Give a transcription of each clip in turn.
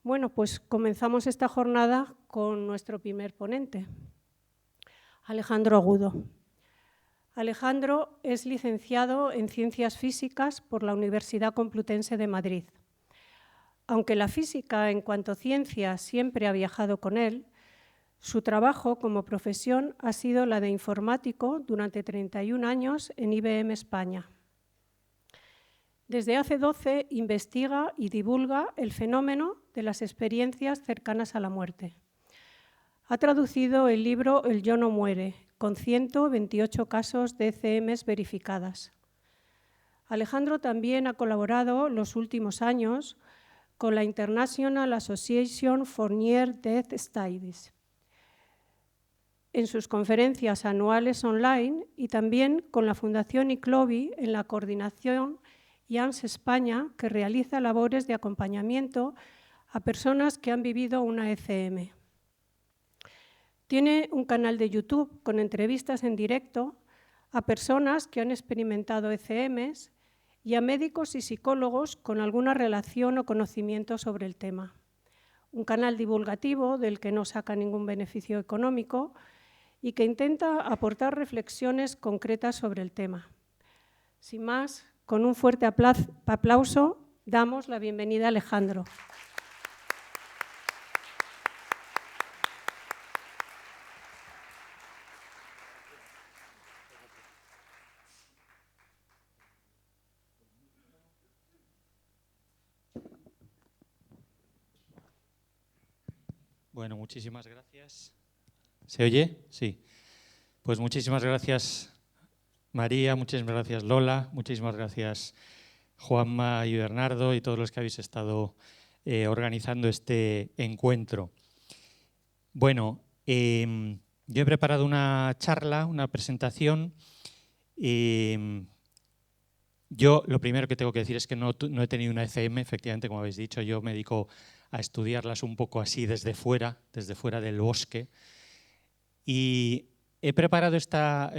Bueno, pues comenzamos esta jornada con nuestro primer ponente, Alejandro Agudo. Alejandro es licenciado en Ciencias Físicas por la Universidad Complutense de Madrid. Aunque la física en cuanto a ciencia siempre ha viajado con él, su trabajo como profesión ha sido la de informático durante 31 años en IBM España. Desde hace 12 investiga y divulga el fenómeno de las experiencias cercanas a la muerte. Ha traducido el libro El yo no muere, con 128 casos de ECMs verificadas. Alejandro también ha colaborado los últimos años con la International Association for Near Death Studies en sus conferencias anuales online y también con la Fundación ICLOVI en la coordinación IANS España, que realiza labores de acompañamiento a personas que han vivido una ECM. Tiene un canal de YouTube con entrevistas en directo a personas que han experimentado ECMs y a médicos y psicólogos con alguna relación o conocimiento sobre el tema. Un canal divulgativo del que no saca ningún beneficio económico y que intenta aportar reflexiones concretas sobre el tema. Sin más, con un fuerte aplauso, damos la bienvenida a Alejandro. Bueno, muchísimas gracias. ¿Se oye? Sí. Pues muchísimas gracias, María, muchísimas gracias, Lola, muchísimas gracias, Juanma y Bernardo y todos los que habéis estado organizando este encuentro. Bueno, yo he preparado una charla, una presentación. Yo lo primero que tengo que decir es que no he tenido una ECM, efectivamente, como habéis dicho. Yo me dedico a estudiarlas un poco así desde fuera del bosque. Y he preparado esta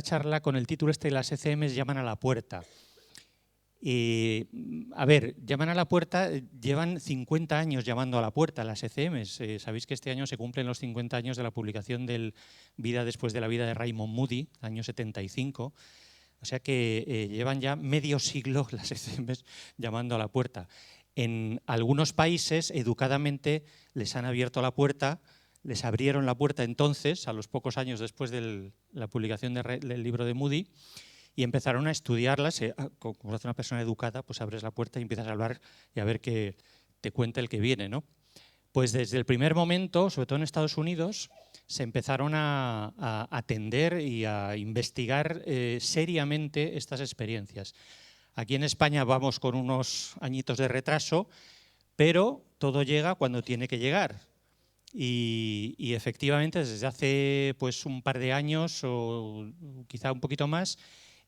charla con el título las ECMs llaman a la puerta. A ver, llaman a la puerta, llevan 50 años llamando a la puerta las ECMs. Sabéis que este año se cumplen los 50 años de la publicación del Vida después de la vida de Raymond Moody, año 75. O sea que llevan ya medio siglo las ECMs llamando a la puerta. En algunos países, educadamente, les han abierto la puerta, les abrieron la puerta entonces, a los pocos años después de la publicación del libro de Moody, y empezaron a estudiarlas. Como hace una persona educada, pues abres la puerta y empiezas a hablar y a ver qué te cuenta el que viene, ¿no? Pues desde el primer momento, sobre todo en Estados Unidos, se empezaron a atender y a investigar seriamente estas experiencias. Aquí en España vamos con unos añitos de retraso, pero todo llega cuando tiene que llegar. Y efectivamente, desde hace pues, un par de años o quizá un poquito más,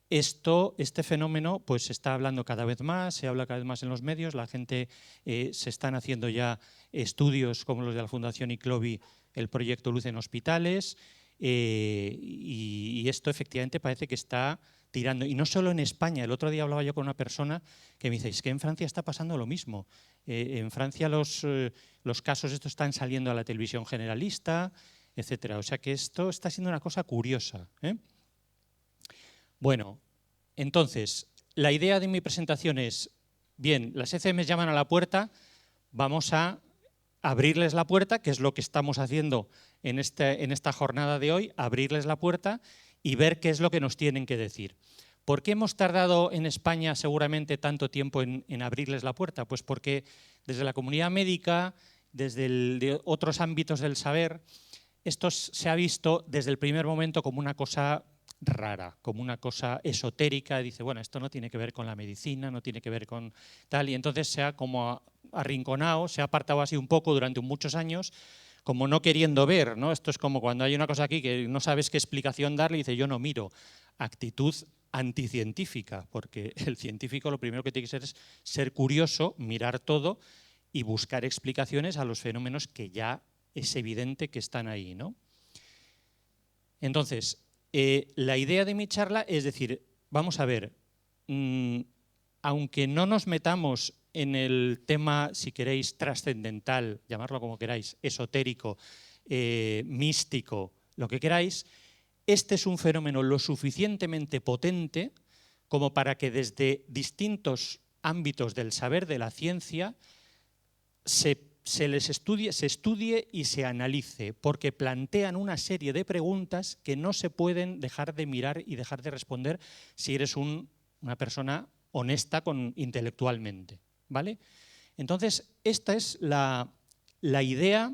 este fenómeno pues, se está hablando cada vez más, se habla cada vez más en los medios, la gente se están haciendo ya estudios como los de la Fundación ICLOVI, el proyecto Luz en Hospitales, y esto efectivamente parece que está tirando. Y no solo en España, el otro día hablaba yo con una persona que me dice, es que en Francia está pasando lo mismo. En Francia los casos estos están saliendo a la televisión generalista, etcétera. O sea que esto está siendo una cosa curiosa, ¿eh? Bueno, entonces, la idea de mi presentación es, bien, las ECMs llaman a la puerta, vamos a abrirles la puerta, que es lo que estamos haciendo en esta jornada de hoy, abrirles la puerta y ver qué es lo que nos tienen que decir. ¿Por qué hemos tardado en España seguramente tanto tiempo en abrirles la puerta? Pues porque desde la comunidad médica, desde otros ámbitos del saber, esto se ha visto desde el primer momento como una cosa rara, como una cosa esotérica. Dice, bueno, esto no tiene que ver con la medicina, no tiene que ver con tal, y entonces se ha como arrinconado, se ha apartado así un poco durante muchos años, como no queriendo ver, ¿no? Esto es como cuando hay una cosa aquí que no sabes qué explicación darle y dice, yo no miro. Actitud anticientífica, porque el científico lo primero que tiene que ser es ser curioso, mirar todo y buscar explicaciones a los fenómenos que ya es evidente que están ahí, ¿no? Entonces, la idea de mi charla es decir, vamos a ver, aunque no nos metamos en el tema, si queréis, trascendental, llamarlo como queráis, esotérico, místico, lo que queráis, este es un fenómeno lo suficientemente potente como para que desde distintos ámbitos del saber de la ciencia se estudie y se analice, porque plantean una serie de preguntas que no se pueden dejar de mirar y dejar de responder si eres una persona honesta intelectualmente, ¿vale? Entonces, esta es la idea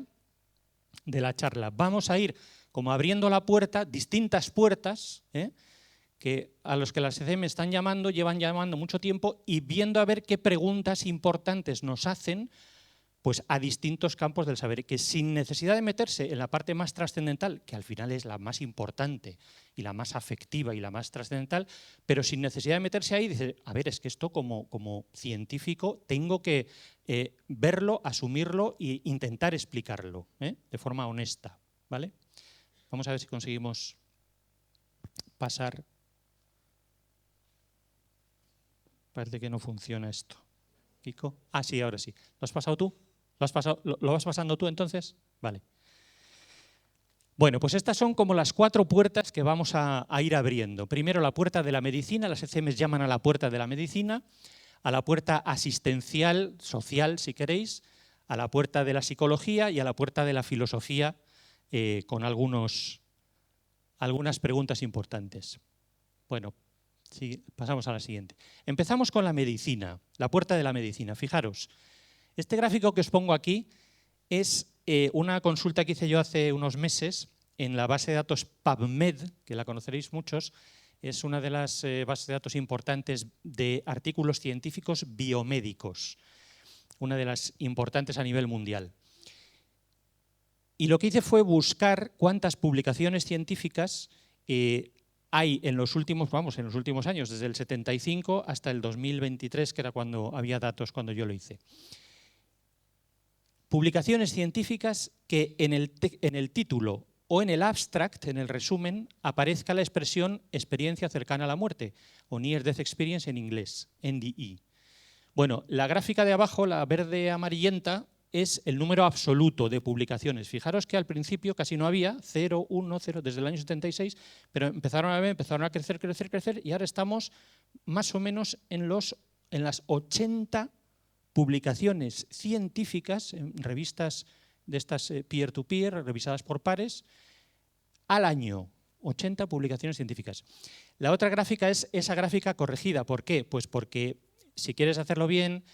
de la charla. Vamos a ir como abriendo la puerta, distintas puertas, que a los que las ECM están llamando, llevan llamando mucho tiempo, y viendo a ver qué preguntas importantes nos hacen pues a distintos campos del saber, que sin necesidad de meterse en la parte más trascendental, que al final es la más importante y la más afectiva y la más trascendental, pero sin necesidad de meterse ahí, dice, a ver, es que esto como científico tengo que verlo, asumirlo e intentar explicarlo de forma honesta, ¿vale? Vamos a ver si conseguimos pasar. Parece que no funciona esto. ¿Kiko? Ah, sí, ahora sí. ¿Lo has pasado tú? ¿Lo vas pasando tú entonces? Vale. Bueno, pues estas son como las 4 puertas que vamos a ir abriendo. Primero la puerta de la medicina, las ECM llaman a la puerta de la medicina, a la puerta asistencial, social si queréis, a la puerta de la psicología y a la puerta de la filosofía, con algunas preguntas importantes. Bueno, sí, pasamos a la siguiente. Empezamos con la medicina, la puerta de la medicina. Fijaros, este gráfico que os pongo aquí es una consulta que hice yo hace unos meses en la base de datos PubMed, que la conoceréis muchos. Es una de las bases de datos importantes de artículos científicos biomédicos, una de las importantes a nivel mundial. Y lo que hice fue buscar cuántas publicaciones científicas hay en los últimos años, desde el 75 hasta el 2023, que era cuando había datos cuando yo lo hice. Publicaciones científicas que en el título o en el abstract, en el resumen, aparezca la expresión experiencia cercana a la muerte, o Near Death Experience en inglés, NDE. Bueno, la gráfica de abajo, la verde amarillenta, es el número absoluto de publicaciones. Fijaros que al principio casi no había, 0, 1, 0, desde el año 76, pero empezaron a crecer, y ahora estamos más o menos en las 80 publicaciones científicas en revistas de estas peer-to-peer, revisadas por pares, al año. 80 publicaciones científicas. La otra gráfica es esa gráfica corregida. ¿Por qué? Pues porque, si quieres hacerlo bien,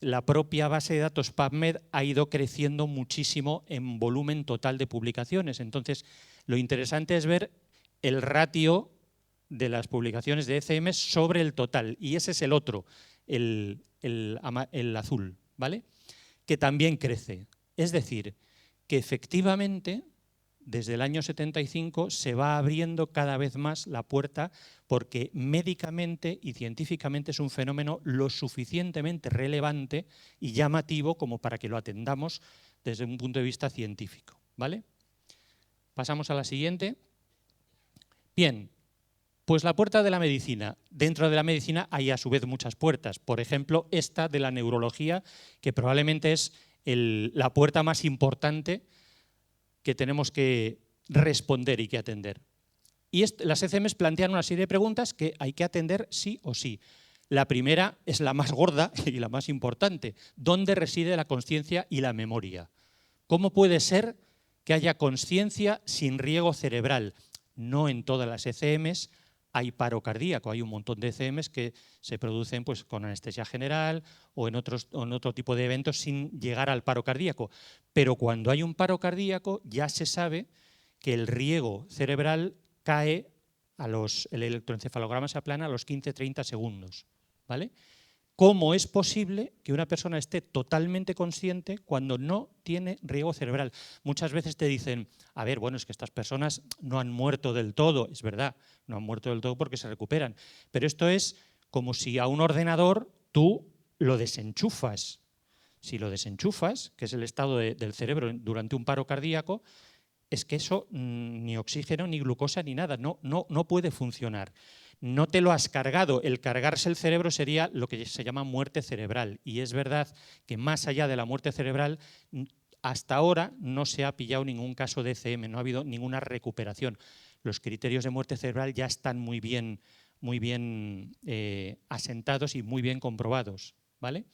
la propia base de datos PubMed ha ido creciendo muchísimo en volumen total de publicaciones. Entonces, lo interesante es ver el ratio de las publicaciones de ECM sobre el total. Y ese es el otro, el azul, ¿vale? Que también crece. Es decir, que efectivamente desde el año 75 se va abriendo cada vez más la puerta, porque médicamente y científicamente es un fenómeno lo suficientemente relevante y llamativo como para que lo atendamos desde un punto de vista científico, ¿vale? Pasamos a la siguiente. Bien, pues la puerta de la medicina. Dentro de la medicina hay a su vez muchas puertas. Por ejemplo, esta de la neurología, que probablemente es la puerta más importante que tenemos que responder y que atender. Y las ECMs plantean una serie de preguntas que hay que atender sí o sí. La primera es la más gorda y la más importante. ¿Dónde reside la consciencia y la memoria? ¿Cómo puede ser que haya consciencia sin riego cerebral? No en todas las ECMs hay paro cardíaco. Hay un montón de ECMs que se producen pues, con anestesia general o en otro tipo de eventos sin llegar al paro cardíaco. Pero cuando hay un paro cardíaco ya se sabe que el riego cerebral cae, el electroencefalograma se aplana a los 15-30 segundos. ¿Vale? ¿Cómo es posible que una persona esté totalmente consciente cuando no tiene riego cerebral? Muchas veces te dicen, a ver, bueno, es que estas personas no han muerto del todo. Es verdad, no han muerto del todo porque se recuperan. Pero esto es como si a un ordenador tú lo desenchufas. Si lo desenchufas, que es el estado del cerebro durante un paro cardíaco, es que eso ni oxígeno, ni glucosa, ni nada, no puede funcionar. no te lo has cargado. El cargarse el cerebro sería lo que se llama muerte cerebral. Y es verdad que más allá de la muerte cerebral, hasta ahora no se ha pillado ningún caso de ECM, no ha habido ninguna recuperación. Los criterios de muerte cerebral ya están muy bien asentados y muy bien comprobados, ¿vale?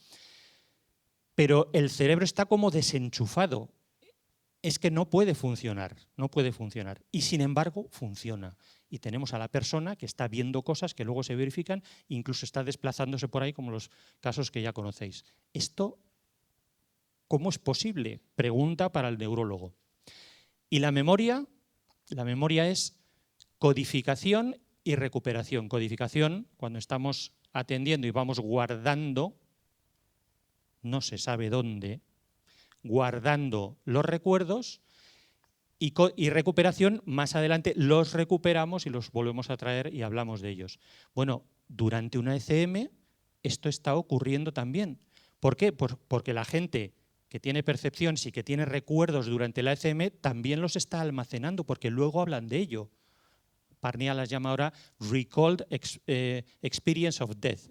Pero el cerebro está como desenchufado. Es que no puede funcionar, no puede funcionar. Y sin embargo, funciona. Y tenemos a la persona que está viendo cosas que luego se verifican, incluso está desplazándose por ahí, como los casos que ya conocéis. ¿Esto cómo es posible? Pregunta para el neurólogo. Y la memoria es codificación y recuperación. Codificación, cuando estamos atendiendo y vamos guardando, no se sabe dónde, guardando los recuerdos, y recuperación, más adelante los recuperamos y los volvemos a traer y hablamos de ellos. Bueno, durante una ECM esto está ocurriendo también. ¿Por qué? Porque la gente que tiene percepciones y que tiene recuerdos durante la ECM también los está almacenando, porque luego hablan de ello. Parnia las llama ahora Recalled Experience of Death,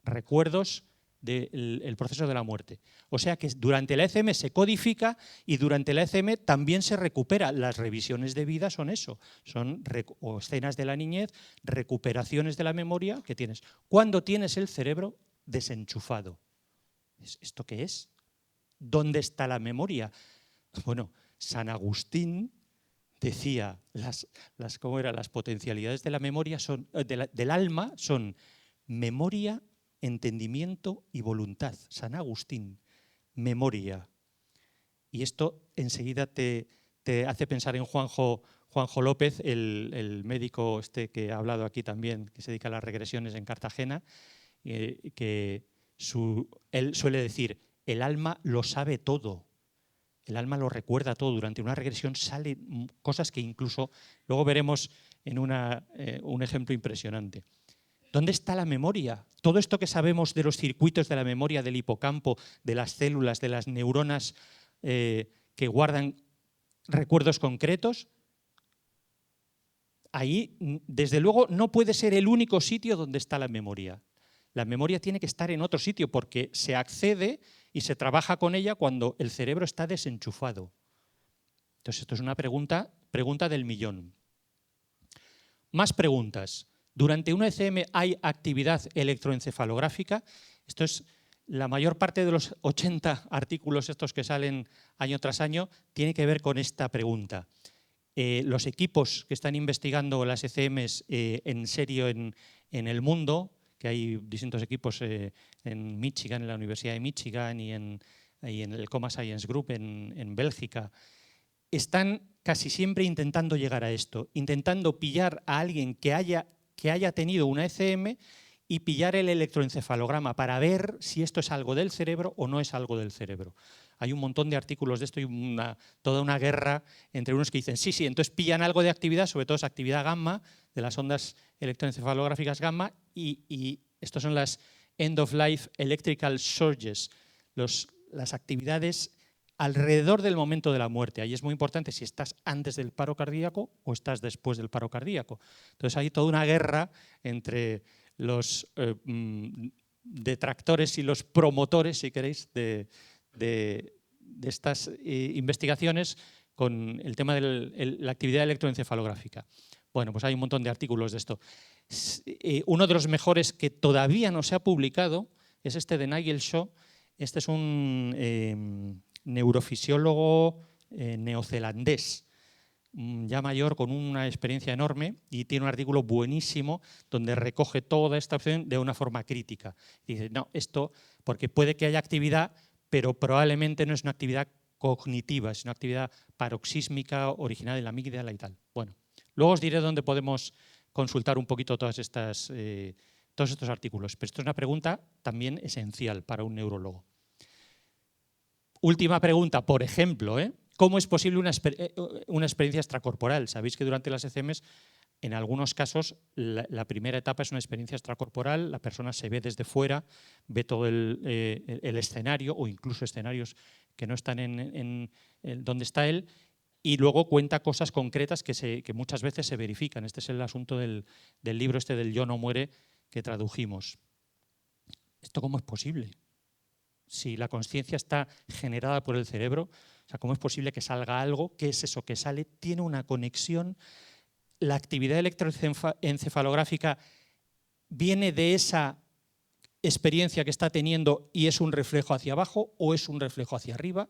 recuerdos del proceso de la muerte. O sea que durante la ECM se codifica y durante la ECM también se recupera. Las revisiones de vida son eso, son o escenas de la niñez, recuperaciones de la memoria que tienes. Cuando tienes el cerebro desenchufado. ¿Esto qué es? ¿Dónde está la memoria? Bueno, San Agustín decía, ¿cómo era? Las potencialidades de la memoria son, del alma son memoria, entendimiento y voluntad. San Agustín, memoria. Y esto enseguida te hace pensar en Juanjo López, el médico que ha hablado aquí también, que se dedica a las regresiones en Cartagena, que él suele decir, el alma lo sabe todo. El alma lo recuerda todo. Durante una regresión salen cosas que incluso luego veremos en un ejemplo impresionante. ¿Dónde está la memoria? Todo esto que sabemos de los circuitos de la memoria, del hipocampo, de las células, de las neuronas que guardan recuerdos concretos, ahí, desde luego, no puede ser el único sitio donde está la memoria. La memoria tiene que estar en otro sitio porque se accede y se trabaja con ella cuando el cerebro está desenchufado. Entonces, esto es una pregunta del millón. Más preguntas. ¿Durante una ECM hay actividad electroencefalográfica? Esto es la mayor parte de los 80 artículos estos que salen año tras año tiene que ver con esta pregunta. Los equipos que están investigando las ECMs en serio en el mundo, que hay distintos equipos en Michigan, en la Universidad de Michigan y en el Coma Science Group en Bélgica, están casi siempre intentando llegar a esto, intentando pillar a alguien que haya tenido una ECM y pillar el electroencefalograma para ver si esto es algo del cerebro o no es algo del cerebro. Hay un montón de artículos de esto y toda una guerra entre unos que dicen sí, entonces pillan algo de actividad, sobre todo es actividad gamma, de las ondas electroencefalográficas gamma, y estos son las end-of-life electrical surges, las actividades alrededor del momento de la muerte. Ahí es muy importante si estás antes del paro cardíaco o estás después del paro cardíaco. Entonces hay toda una guerra entre los detractores y los promotores, si queréis, de estas investigaciones con el tema de la actividad electroencefalográfica. Bueno, pues hay un montón de artículos de esto. Uno de los mejores que todavía no se ha publicado es este de Nigel Shaw. Este es un neurofisiólogo neozelandés, ya mayor, con una experiencia enorme, y tiene un artículo buenísimo donde recoge toda esta opción de una forma crítica. Dice, no, esto, porque puede que haya actividad, pero probablemente no es una actividad cognitiva, es una actividad paroxísmica originada en la amígdala y tal. Bueno, luego os diré dónde podemos consultar un poquito todos estos artículos, pero esto es una pregunta también esencial para un neurólogo. Última pregunta, por ejemplo, ¿cómo es posible una experiencia extracorporal? Sabéis que durante las ECMs, en algunos casos, la primera etapa es una experiencia extracorporal, la persona se ve desde fuera, ve todo el escenario o incluso escenarios que no están en donde está él, y luego cuenta cosas concretas que muchas veces se verifican. Este es el asunto del libro este del Yo no muere que tradujimos. ¿Esto cómo es posible? Si la conciencia está generada por el cerebro, o sea, ¿cómo es posible que salga algo? ¿Qué es eso que sale? Tiene una conexión. La actividad electroencefalográfica viene de esa experiencia que está teniendo y es un reflejo hacia abajo o es un reflejo hacia arriba,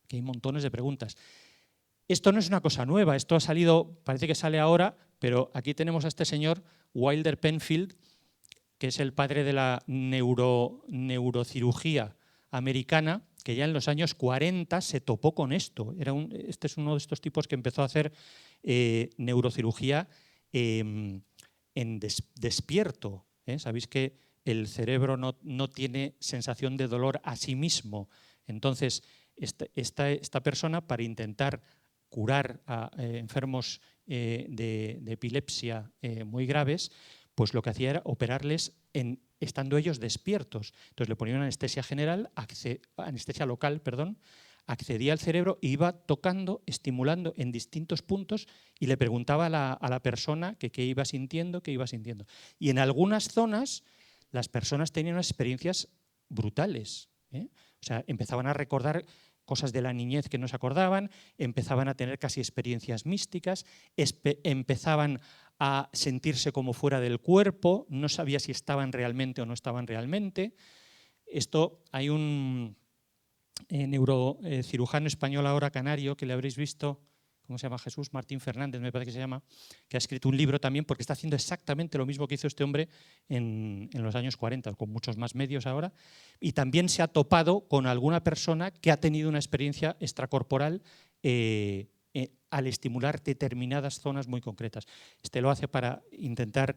que hay montones de preguntas. Esto no es una cosa nueva, esto ha salido, parece que sale ahora, pero aquí tenemos a este señor, Wilder Penfield, que es el padre de la neurocirugía americana, que ya en los años 40 se topó con esto. Este es uno de estos tipos que empezó a hacer neurocirugía en despierto. Sabéis que el cerebro no tiene sensación de dolor a sí mismo. Entonces, esta persona, para intentar curar a enfermos de epilepsia muy graves, pues lo que hacía era operarles estando ellos despiertos. Entonces le ponía una anestesia general, anestesia local, perdón, accedía al cerebro e iba tocando, estimulando en distintos puntos y le preguntaba a la persona que qué iba sintiendo, qué iba sintiendo. Y en algunas zonas las personas tenían unas experiencias brutales. O sea, empezaban a recordar cosas de la niñez que no se acordaban, empezaban a tener casi experiencias místicas, empezaban a sentirse como fuera del cuerpo, no sabía si estaban realmente o no estaban realmente. Esto, hay un neurocirujano español ahora canario que le habréis visto, ¿cómo se llama? Jesús Martín Fernández, me parece que se llama, que ha escrito un libro también porque está haciendo exactamente lo mismo que hizo este hombre en los años 40, con muchos más medios ahora, y también se ha topado con alguna persona que ha tenido una experiencia extracorporal al estimular determinadas zonas muy concretas. Este lo hace para intentar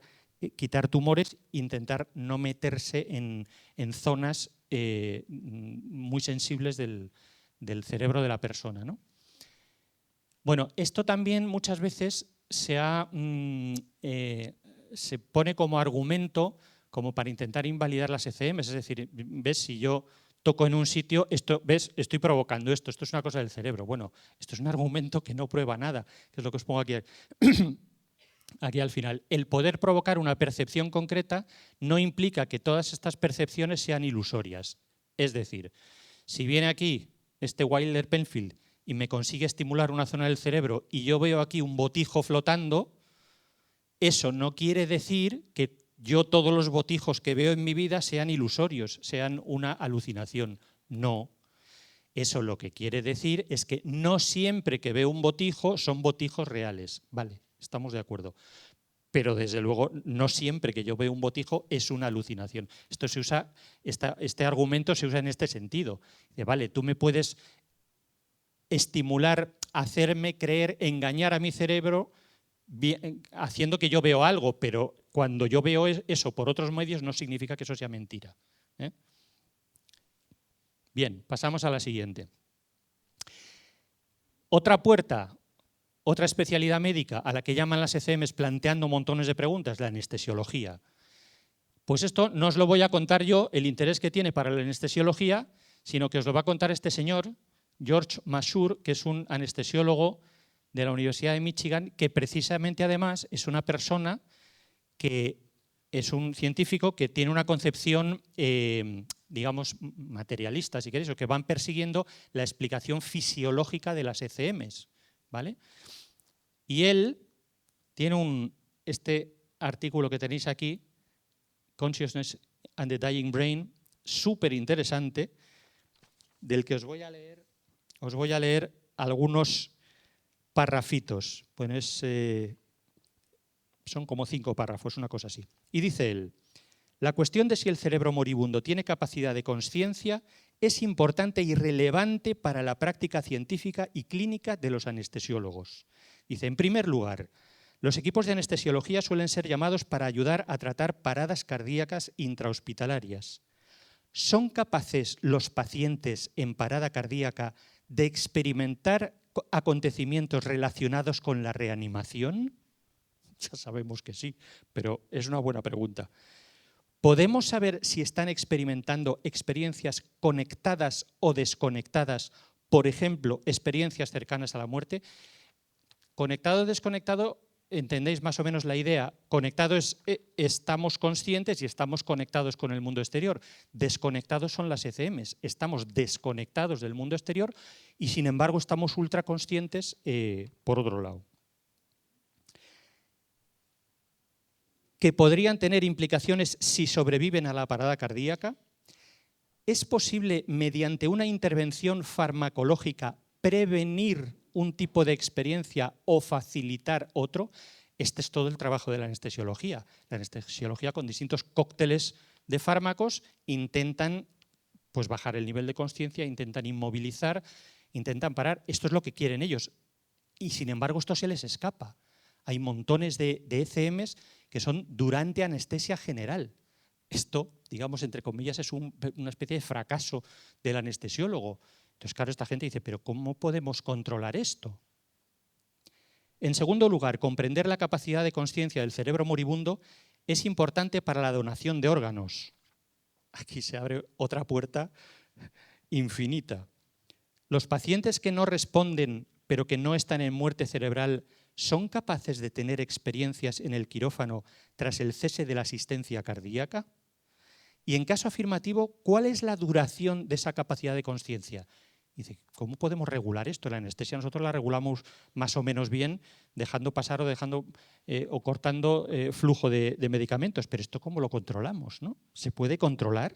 quitar tumores, intentar no meterse en zonas muy sensibles del cerebro de la persona, ¿no? Bueno, esto también muchas veces se pone como argumento como para intentar invalidar las ECMs, es decir, ves, si yo toco en un sitio, ves, estoy provocando esto es una cosa del cerebro. Bueno, esto es un argumento que no prueba nada, que es lo que os pongo aquí, aquí al final. El poder provocar una percepción concreta no implica que todas estas percepciones sean ilusorias. Es decir, si viene aquí este Wilder Penfield y me consigue estimular una zona del cerebro y yo veo aquí un botijo flotando, eso no quiere decir que yo todos los botijos que veo en mi vida sean ilusorios, sean una alucinación. No. Eso lo que quiere decir es que no siempre que veo un botijo son botijos reales. Vale, estamos de acuerdo. Pero desde luego no siempre que yo veo un botijo es una alucinación. Esto se usa, este argumento se usa en este sentido. Vale, tú me puedes estimular, hacerme creer, engañar a mi cerebro haciendo que yo veo algo, pero cuando yo veo eso por otros medios no significa que eso sea mentira. Bien, pasamos a la siguiente. Otra puerta, otra especialidad médica a la que llaman las ECMs planteando montones de preguntas, la anestesiología. Pues esto no os lo voy a contar yo, el interés que tiene para la anestesiología, sino que os lo va a contar este señor, George Masur, que es un anestesiólogo de la Universidad de Michigan, que precisamente además es una persona que es un científico que tiene una concepción, digamos, materialista, si queréis, o que van persiguiendo la explicación fisiológica de las ECMs, ¿vale? Y él tiene este artículo que tenéis aquí, Consciousness and the Dying Brain, súper interesante, del que os voy a leer algunos parrafitos. Pues son como 5 párrafos, una cosa así. Y dice él: la cuestión de si el cerebro moribundo tiene capacidad de consciencia es importante y relevante para la práctica científica y clínica de los anestesiólogos. Dice, en primer lugar, los equipos de anestesiología suelen ser llamados para ayudar a tratar paradas cardíacas intrahospitalarias. ¿Son capaces los pacientes en parada cardíaca de experimentar acontecimientos relacionados con la reanimación? Ya sabemos que sí, pero es una buena pregunta. ¿Podemos saber si están experimentando experiencias conectadas o desconectadas por ejemplo, experiencias cercanas a la muerte. Conectado o desconectado, entendéis más o menos la idea. Conectado es estamos conscientes y estamos conectados con el mundo exterior. Desconectados son las ECMs. Estamos desconectados del mundo exterior y sin embargo estamos ultra conscientes por otro lado. Que podrían tener implicaciones si sobreviven a la parada cardíaca. ¿Es posible, mediante una intervención farmacológica, prevenir un tipo de experiencia o facilitar otro? Este es todo el trabajo de la anestesiología. La anestesiología, con distintos cócteles de fármacos, intentan pues, bajar el nivel de consciencia, intentan inmovilizar, intentan parar. Esto es lo que quieren ellos. Y sin embargo, esto se les escapa. Hay montones de ECMs que son durante anestesia general. Esto, digamos, entre comillas, es una especie de fracaso del anestesiólogo. Entonces, claro, esta gente dice, ¿pero cómo podemos controlar esto? En segundo lugar, comprender la capacidad de consciencia del cerebro moribundo es importante para la donación de órganos. Aquí se abre otra puerta infinita. Los pacientes que no responden, pero que no están en muerte cerebral, ¿son capaces de tener experiencias en el quirófano tras el cese de la asistencia cardíaca? Y en caso afirmativo, ¿cuál es la duración de esa capacidad de consciencia? Dice, ¿cómo podemos regular esto? La anestesia nosotros la regulamos más o menos bien, dejando pasar o cortando flujo de medicamentos. Pero esto, ¿cómo lo controlamos, ¿no? ¿Se puede controlar?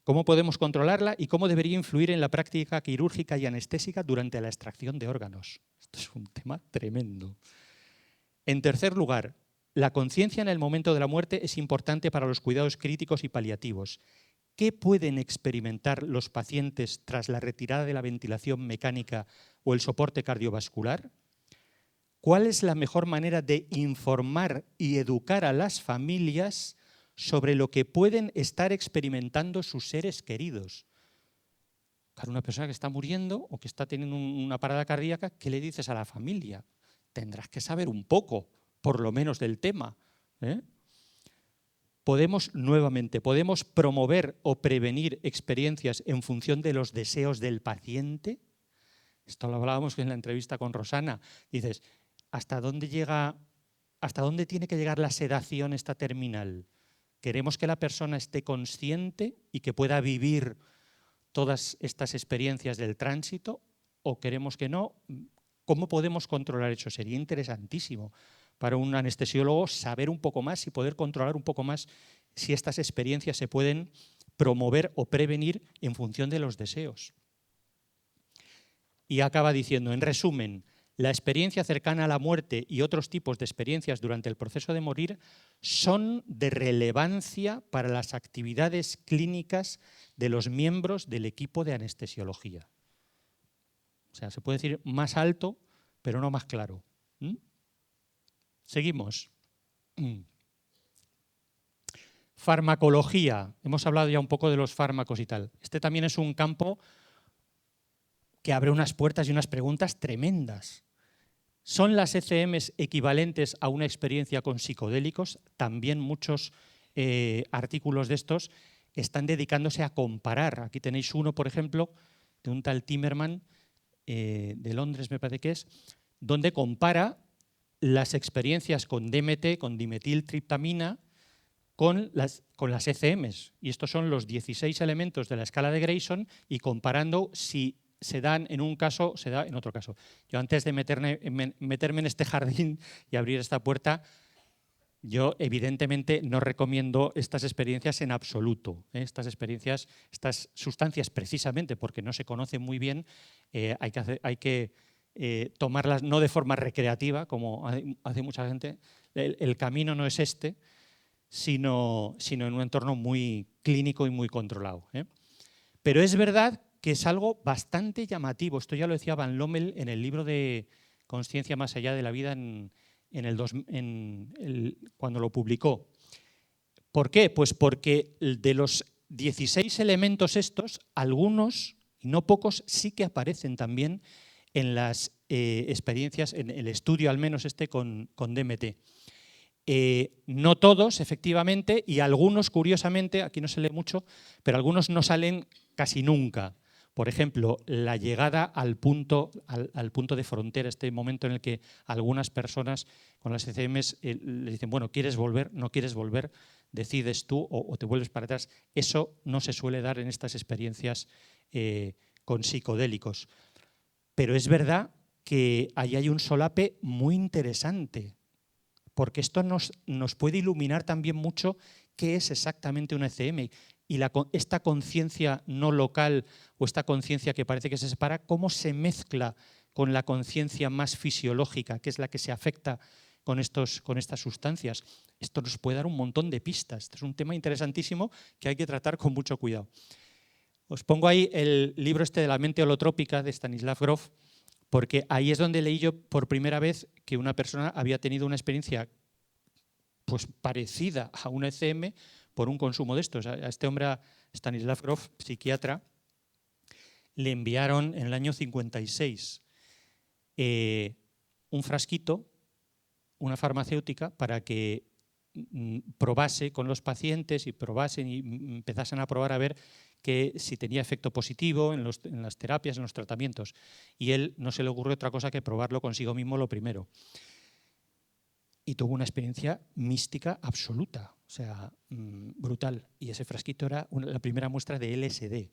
¿Cómo podemos controlarla y cómo debería influir en la práctica quirúrgica y anestésica durante la extracción de órganos? Esto es un tema tremendo. En tercer lugar, la conciencia en el momento de la muerte es importante para los cuidados críticos y paliativos. ¿Qué pueden experimentar los pacientes tras la retirada de la ventilación mecánica o el soporte cardiovascular? ¿Cuál es la mejor manera de informar y educar a las familias sobre lo que pueden estar experimentando sus seres queridos? Claro, una persona que está muriendo o que está teniendo una parada cardíaca, ¿qué le dices a la familia? Tendrás que saber un poco, por lo menos, del tema. Podemos promover o prevenir experiencias en función de los deseos del paciente. Esto lo hablábamos en la entrevista con Rosana. Dices, ¿hasta dónde tiene que llegar la sedación esta terminal? ¿Queremos que la persona esté consciente y que pueda vivir todas estas experiencias del tránsito o queremos que no? ¿Cómo podemos controlar eso? Sería interesantísimo para un anestesiólogo saber un poco más y poder controlar un poco más si estas experiencias se pueden promover o prevenir en función de los deseos. Y acaba diciendo, en resumen, la experiencia cercana a la muerte y otros tipos de experiencias durante el proceso de morir son de relevancia para las actividades clínicas de los miembros del equipo de anestesiología. O sea, se puede decir más alto, pero no más claro. Seguimos. Farmacología. Hemos hablado ya un poco de los fármacos y tal. Este también es un campo que abre unas puertas y unas preguntas tremendas. ¿Son las ECMs equivalentes a una experiencia con psicodélicos? También muchos artículos de estos están dedicándose a comparar. Aquí tenéis uno, por ejemplo, de un tal Timmerman, de Londres me parece que es, donde compara las experiencias con DMT, con dimetiltriptamina, con las ECMs. Y estos son los 16 elementos de la escala de Grayson y comparando si se dan en un caso, se da en otro caso. Yo antes de meterme en este jardín y abrir esta puerta, yo evidentemente no recomiendo estas experiencias en absoluto. Estas sustancias precisamente porque no se conocen muy bien, hay que tomarlas no de forma recreativa, como hace mucha gente. El camino no es este, sino en un entorno muy clínico y muy controlado. Pero es verdad que es algo bastante llamativo. Esto ya lo decía Van Lommel en el libro de Consciencia más allá de la vida cuando lo publicó. ¿Por qué? Pues porque de los 16 elementos estos, algunos, y no pocos, sí que aparecen también en las experiencias, en el estudio al menos con DMT. No todos, efectivamente, y algunos, curiosamente, aquí no se lee mucho, pero algunos no salen casi nunca. Por ejemplo, la llegada al punto de frontera, este momento en el que algunas personas con las ECMs le dicen, bueno, ¿quieres volver? ¿No quieres volver? Decides tú o te vuelves para atrás. Eso no se suele dar en estas experiencias con psicodélicos. Pero es verdad que ahí hay un solape muy interesante, porque esto nos puede iluminar también mucho qué es exactamente una ECM y esta conciencia no local o esta conciencia que parece que se separa, cómo se mezcla con la conciencia más fisiológica, que es la que se afecta con estas sustancias. Esto nos puede dar un montón de pistas. Este es un tema interesantísimo que hay que tratar con mucho cuidado. Os pongo ahí el libro de la mente holotrópica de Stanislav Grof, porque ahí es donde leí yo por primera vez que una persona había tenido una experiencia pues parecida a una ECM por un consumo de estos. A este hombre, a Stanislav Grof, psiquiatra, le enviaron en el año 56 un frasquito, una farmacéutica, para que probase con los pacientes y probasen y empezasen a probar a ver que si tenía efecto positivo en las terapias, en los tratamientos. Y él no se le ocurrió otra cosa que probarlo consigo mismo lo primero. Y tuvo una experiencia mística absoluta, o sea, brutal. Y ese frasquito era la primera muestra de LSD.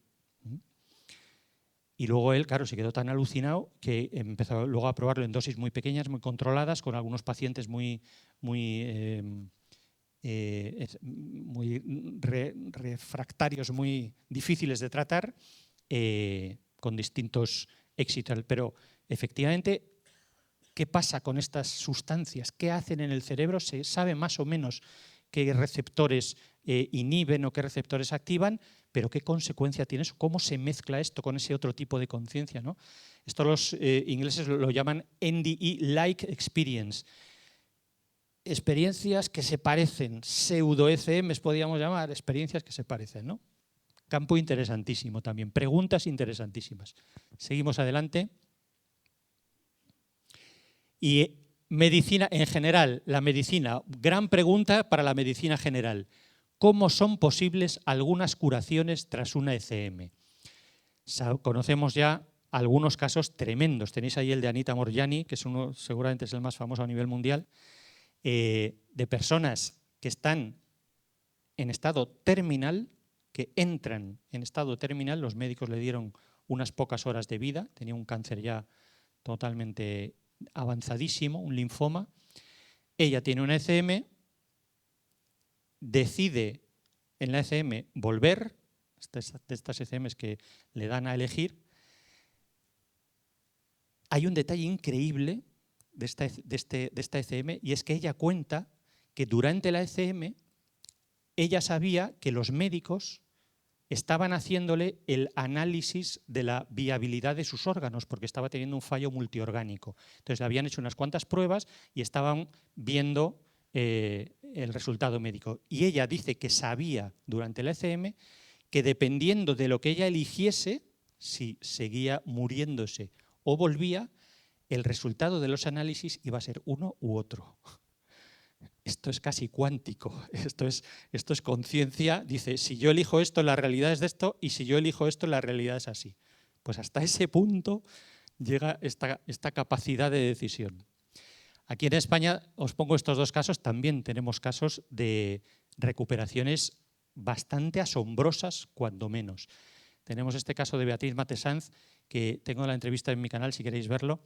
Y luego él, claro, se quedó tan alucinado que empezó luego a probarlo en dosis muy pequeñas, muy controladas, con algunos pacientes muy refractarios, muy difíciles de tratar, con distintos éxitos. Pero efectivamente, ¿qué pasa con estas sustancias? ¿Qué hacen en el cerebro? Se sabe más o menos qué receptores inhiben o qué receptores activan, pero qué consecuencia tiene eso, cómo se mezcla esto con ese otro tipo de conciencia, ¿no? Esto los ingleses lo llaman NDE-like experience. Experiencias que se parecen, pseudo-ECMs podríamos llamar, experiencias que se parecen, ¿no? Campo interesantísimo también, preguntas interesantísimas. Seguimos adelante. Y medicina en general, la medicina, gran pregunta para la medicina general. ¿Cómo son posibles algunas curaciones tras una ECM? Conocemos ya algunos casos tremendos. Tenéis ahí el de Anita Moorjani, que es seguramente es el más famoso a nivel mundial, de personas que están en estado terminal, que entran en estado terminal, los médicos le dieron unas pocas horas de vida, tenía un cáncer ya totalmente avanzadísimo, un linfoma. Ella tiene una ECM, decide en la ECM volver, de estas ECMs que le dan a elegir. Hay un detalle increíble de esta ECM y es que ella cuenta que durante la ECM ella sabía que los médicos estaban haciéndole el análisis de la viabilidad de sus órganos porque estaba teniendo un fallo multiorgánico. Entonces le habían hecho unas cuantas pruebas y estaban viendo el resultado médico. Y ella dice que sabía durante la ECM que dependiendo de lo que ella eligiese, si seguía muriéndose o volvía, el resultado de los análisis iba a ser uno u otro. Esto es casi cuántico, esto es conciencia. Dice, si yo elijo esto, la realidad es de esto, y si yo elijo esto, la realidad es así. Pues hasta ese punto llega esta capacidad de decisión. Aquí en España, os pongo estos dos casos, también tenemos casos de recuperaciones bastante asombrosas, cuando menos. Tenemos este caso de Beatriz Matesanz, que tengo la entrevista en mi canal si queréis verlo.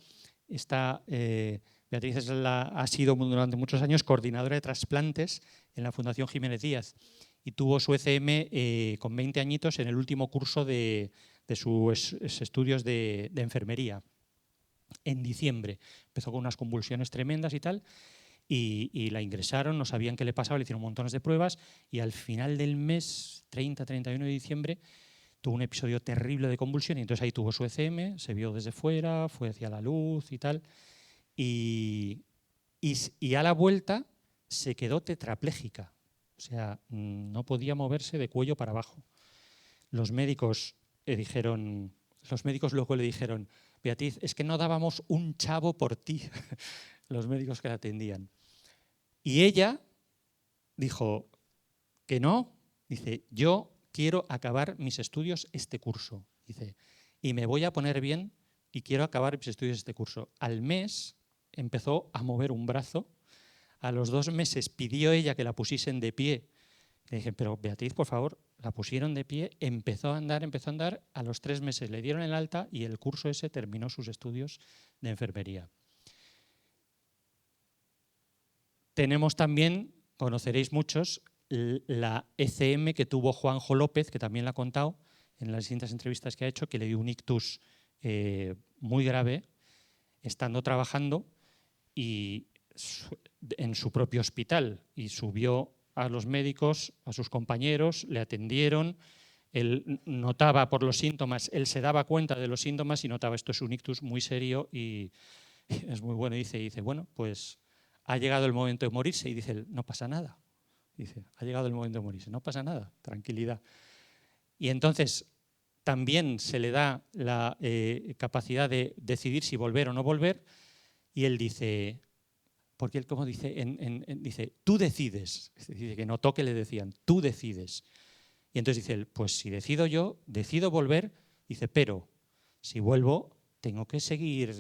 Beatriz ha sido durante muchos años coordinadora de trasplantes en la Fundación Jiménez Díaz y tuvo su ECM con 20 añitos en el último curso de sus estudios de enfermería, en diciembre. Empezó con unas convulsiones tremendas y tal, y la ingresaron, no sabían qué le pasaba, le hicieron montones de pruebas y al final del mes, 30-31 de diciembre, tuvo un episodio terrible de convulsión y entonces ahí tuvo su ECM, se vio desde fuera, fue hacia la luz y tal. Y a la vuelta se quedó tetrapléjica, o sea, no podía moverse de cuello para abajo. Los médicos luego le dijeron, Beatriz, es que no dábamos un chavo por ti, los médicos que la atendían. Y ella dijo que no, dice, yo quiero acabar mis estudios este curso. Dice, y me voy a poner bien y quiero acabar mis estudios de este curso. Al mes empezó a mover un brazo, a los 2 meses pidió ella que la pusiesen de pie. Le dije, pero Beatriz, por favor, la pusieron de pie, empezó a andar, a los 3 meses le dieron el alta y el curso ese terminó sus estudios de enfermería. Tenemos también, conoceréis muchos, la ECM que tuvo Juanjo López, que también la ha contado en las distintas entrevistas que ha hecho, que le dio un ictus muy grave, estando trabajando y en su propio hospital, y subió a los médicos, a sus compañeros, le atendieron, él notaba por los síntomas, él se daba cuenta de los síntomas y notaba esto es un ictus muy serio y es muy bueno. Dice, bueno, pues ha llegado el momento de morirse y dice, no pasa nada. Dice, ha llegado el momento de morirse, no pasa nada, tranquilidad. Y entonces también se le da la capacidad de decidir si volver o no volver y él dice, porque él como dice, dice, tú decides, dice que notó que le decían, tú decides. Y entonces dice él, pues si decido yo, decido volver, dice, pero si vuelvo tengo que seguir,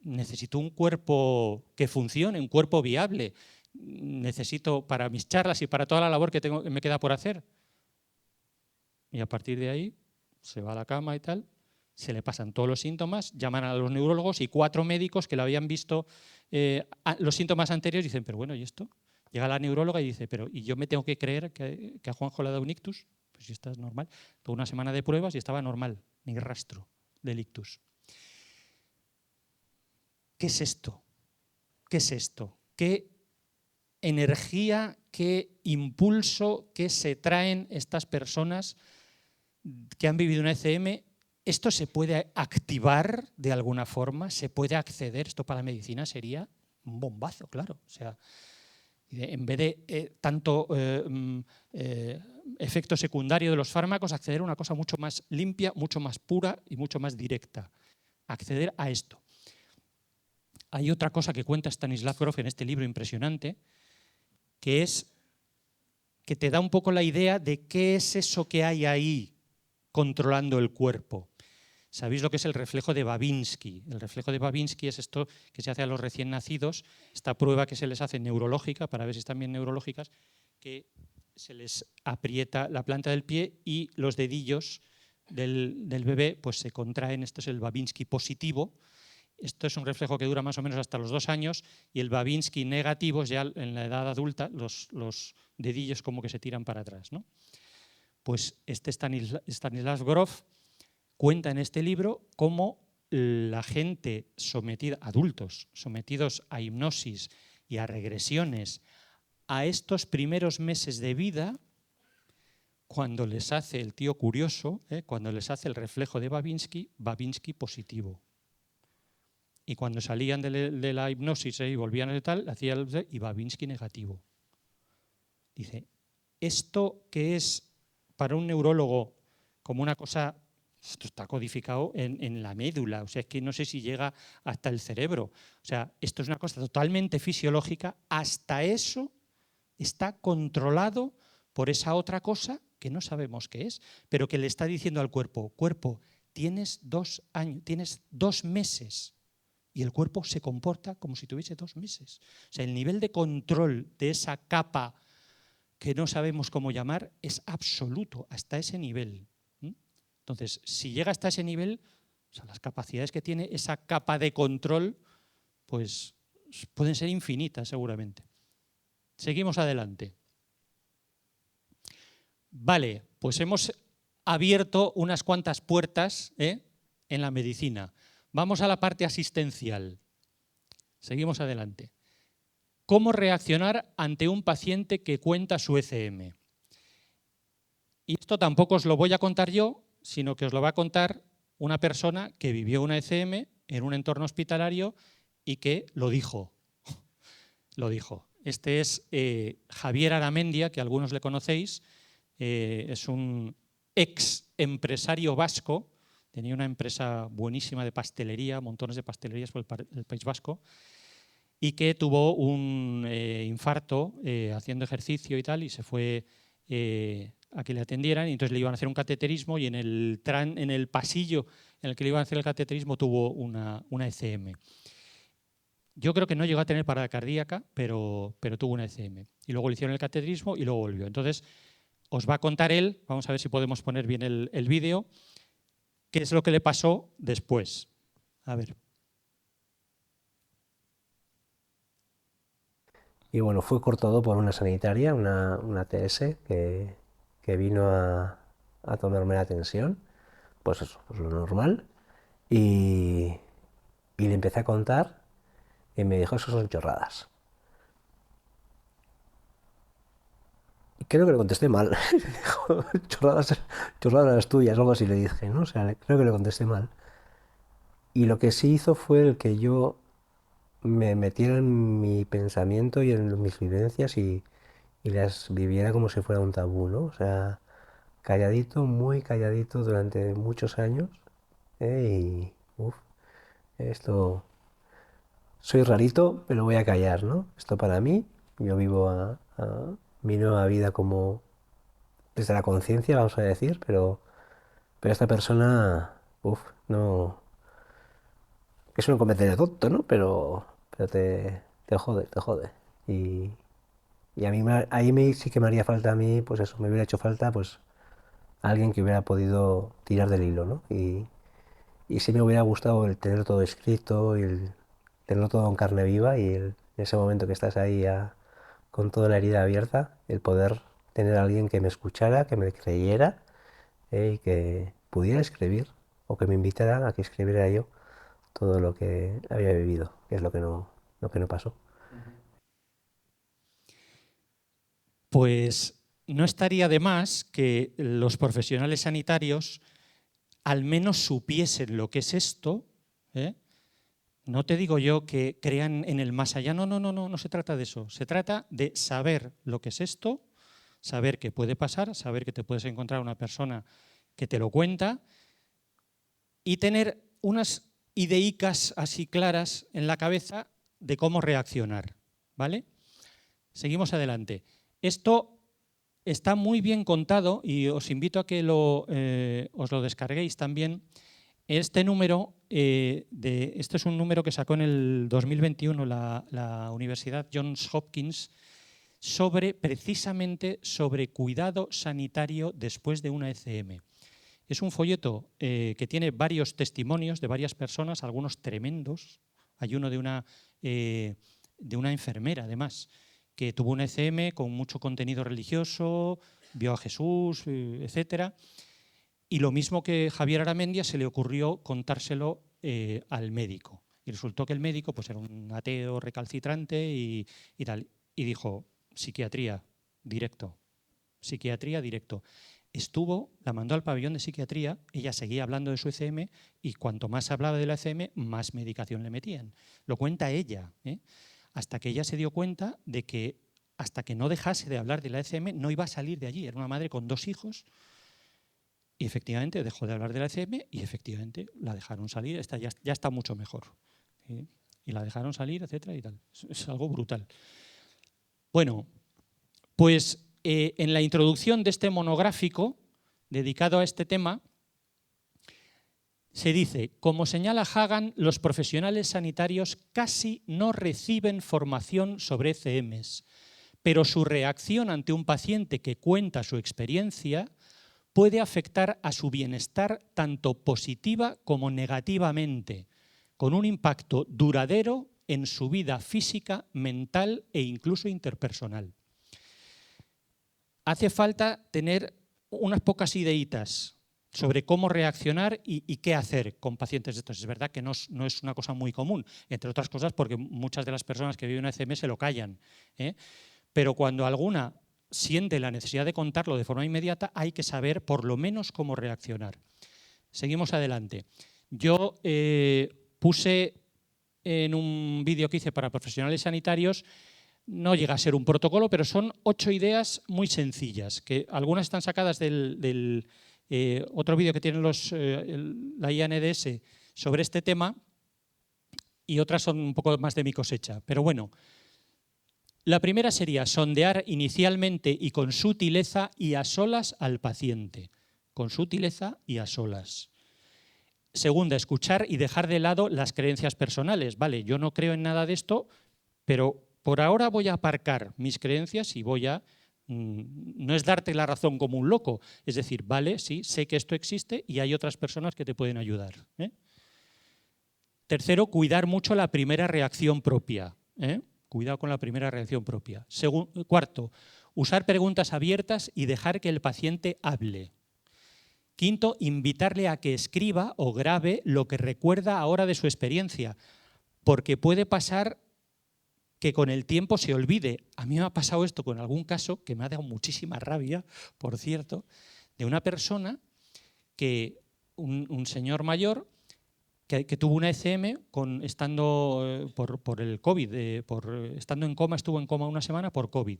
necesito un cuerpo que funcione, un cuerpo viable, necesito para mis charlas y para toda la labor que me queda por hacer. Y a partir de ahí se va a la cama y tal, se le pasan todos los síntomas, llaman a los neurólogos y 4 médicos que lo habían visto los síntomas anteriores dicen, pero bueno, ¿y esto? Llega la neuróloga y dice, pero ¿y yo me tengo que creer que a Juanjo le ha dado un ictus? Pues si está normal. Toda una semana de pruebas y estaba normal, ni rastro del ictus. ¿Qué es esto? ¿Qué es esto? ¿Qué energía, qué impulso, qué se traen estas personas que han vivido una ECM? ¿Esto se puede activar de alguna forma? ¿Se puede acceder? Esto para la medicina sería un bombazo, claro. O sea, en vez de tanto efecto secundario de los fármacos, acceder a una cosa mucho más limpia, mucho más pura y mucho más directa. Acceder a esto. Hay otra cosa que cuenta Stanislav Grof en este libro impresionante, que es que te da un poco la idea de qué es eso que hay ahí controlando el cuerpo. ¿Sabéis lo que es el reflejo de Babinski? El reflejo de Babinski es esto que se hace a los recién nacidos, esta prueba que se les hace neurológica, para ver si están bien neurológicas, que se les aprieta la planta del pie y los dedillos del bebé pues se contraen. Esto es el Babinski positivo. Esto es un reflejo que dura más o menos hasta los 2 años y el Babinski negativo es ya en la edad adulta, los dedillos como que se tiran para atrás, ¿no? Pues este Stanislav Grof cuenta en este libro cómo la gente sometida, adultos sometidos a hipnosis y a regresiones, a estos primeros meses de vida, cuando les hace el tío curioso, cuando les hace el reflejo de Babinski, Babinski positivo. Y cuando salían de la hipnosis y volvían a tal, hacía el y Babinski negativo. Dice, esto que es para un neurólogo como una cosa, esto está codificado en la médula, o sea, es que no sé si llega hasta el cerebro. O sea, esto es una cosa totalmente fisiológica, hasta eso está controlado por esa otra cosa que no sabemos qué es, pero que le está diciendo al cuerpo, tienes 2 años, tienes 2 meses. Y el cuerpo se comporta como si tuviese 2 meses. O sea, el nivel de control de esa capa que no sabemos cómo llamar es absoluto, hasta ese nivel. Entonces, si llega hasta ese nivel, o sea, las capacidades que tiene esa capa de control, pues pueden ser infinitas seguramente. Seguimos adelante. Vale, pues hemos abierto unas cuantas puertas en la medicina. Vamos a la parte asistencial. Seguimos adelante. ¿Cómo reaccionar ante un paciente que cuenta su ECM? Y esto tampoco os lo voy a contar yo, sino que os lo va a contar una persona que vivió una ECM en un entorno hospitalario y que lo dijo. Lo dijo. Este es Javier Aramendia, que algunos le conocéis. Es un ex empresario vasco. Tenía una empresa buenísima de pastelería, montones de pastelerías por el País Vasco, y que tuvo un infarto haciendo ejercicio y tal, y se fue le atendieran, y entonces le iban a hacer un cateterismo, y en el pasillo en el que le iban a hacer el cateterismo tuvo una ECM. Yo creo que no llegó a tener parada cardíaca, pero tuvo una ECM. Y luego le hicieron el cateterismo y luego volvió. Entonces, os va a contar él, vamos a ver si podemos poner bien el vídeo, qué es lo que le pasó después. A ver. Y bueno, fue cortado por una sanitaria, una TS, que vino a tomarme la tensión, pues eso, pues lo normal, y le empecé a contar y me dijo, eso son chorradas. Y creo que le contesté mal. Dijo, chorradas las tuyas, algo así le dije, ¿no? O sea, creo que le contesté mal. Y lo que sí hizo fue el que yo me metiera en mi pensamiento y en mis vivencias y las viviera como si fuera un tabú, ¿no? O sea, calladito, muy calladito durante muchos años. Y, esto, soy rarito, pero voy a callar, ¿no? Esto para mí, yo vivo a mi nueva vida como desde la conciencia, vamos a decir, pero esta persona, no, es un comentario tonto, ¿no? Pero te jode, te jode. Y, y a mí, ahí sí que me haría falta a mí, pues eso, me hubiera hecho falta, pues, alguien que hubiera podido tirar del hilo, ¿no? Y sí me hubiera gustado el tener todo escrito y el tenerlo todo en carne viva y en ese momento que estás ahí con toda la herida abierta, el poder tener a alguien que me escuchara, que me creyera y que pudiera escribir o que me invitara a que escribiera yo todo lo que había vivido, que es lo que no pasó. Pues no estaría de más que los profesionales sanitarios al menos supiesen lo que es esto, ¿eh? No te digo yo que crean en el más allá, no se trata de eso. Se trata de saber lo que es esto, saber qué puede pasar, saber que te puedes encontrar una persona que te lo cuenta y tener unas ideicas así claras en la cabeza de cómo reaccionar, ¿vale? Seguimos adelante. Esto está muy bien contado y os invito a que os lo descarguéis también. Este número, este es un número que sacó en el 2021 la Universidad Johns Hopkins precisamente sobre cuidado sanitario después de una ECM. Es un folleto que tiene varios testimonios de varias personas, algunos tremendos. Hay uno de una enfermera, además, que tuvo una ECM con mucho contenido religioso, vio a Jesús, etcétera. Y lo mismo que Javier Aramendia, se le ocurrió contárselo al médico. Y resultó que el médico pues, era un ateo recalcitrante y tal. Y dijo, psiquiatría, directo. Psiquiatría, directo. La mandó al pabellón de psiquiatría, ella seguía hablando de su ECM y cuanto más hablaba de la ECM, más medicación le metían. Lo cuenta ella, hasta que ella se dio cuenta de que hasta que no dejase de hablar de la ECM no iba a salir de allí. Era una madre con 2 hijos y efectivamente dejó de hablar de la ECM y efectivamente la dejaron salir. Esta ya está mucho mejor. Y la dejaron salir, etcétera y tal. Es algo brutal. Bueno, pues en la introducción de este monográfico dedicado a este tema, se dice, como señala Hagan, los profesionales sanitarios casi no reciben formación sobre ECMs, pero su reacción ante un paciente que cuenta su experiencia puede afectar a su bienestar tanto positiva como negativamente, con un impacto duradero en su vida física, mental e incluso interpersonal. Hace falta tener unas pocas ideitas sobre cómo reaccionar y qué hacer con pacientes de estos. Es verdad que no es una cosa muy común, entre otras cosas porque muchas de las personas que viven una ECM se lo callan, pero cuando alguna siente la necesidad de contarlo de forma inmediata, hay que saber por lo menos cómo reaccionar. Seguimos adelante. Yo puse en un vídeo que hice para profesionales sanitarios, no llega a ser un protocolo, pero son 8 ideas muy sencillas, que algunas están sacadas del otro vídeo que tienen la IANDS sobre este tema y otras son un poco más de mi cosecha. Pero bueno, La primera sería sondear inicialmente y con sutileza y a solas al paciente. Con sutileza y a solas. Segunda, escuchar y dejar de lado las creencias personales. Vale, yo no creo en nada de esto, pero por ahora voy a aparcar mis creencias y voy a... No es darte la razón como un loco, es decir, vale, sí, sé que esto existe y hay otras personas que te pueden ayudar. Tercero, cuidar mucho la primera reacción propia. Cuidado con la primera reacción propia. Cuarto, usar preguntas abiertas y dejar que el paciente hable. Quinto, invitarle a que escriba o grabe lo que recuerda ahora de su experiencia, porque puede pasar que con el tiempo se olvide. A mí me ha pasado esto con algún caso que me ha dado muchísima rabia, por cierto, de una persona que, un señor mayor, que tuvo una ECM estando por el COVID, estando en coma, estuvo en coma una semana por COVID.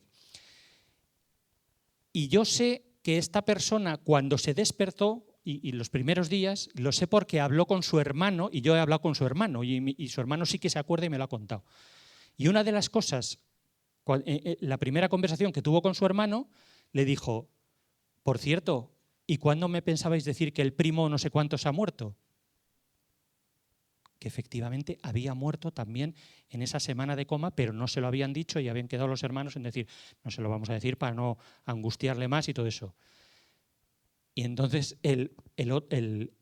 Y yo sé que esta persona, cuando se despertó, y los primeros días, lo sé porque habló con su hermano, y yo he hablado con su hermano, y su hermano sí que se acuerda y me lo ha contado. Y una de las cosas, la primera conversación que tuvo con su hermano, le dijo, por cierto, ¿y cuándo me pensabais decir que el primo no sé cuántos ha muerto? Que efectivamente había muerto también en esa semana de coma, pero no se lo habían dicho y habían quedado los hermanos en decir, no se lo vamos a decir para no angustiarle más y todo eso. Y entonces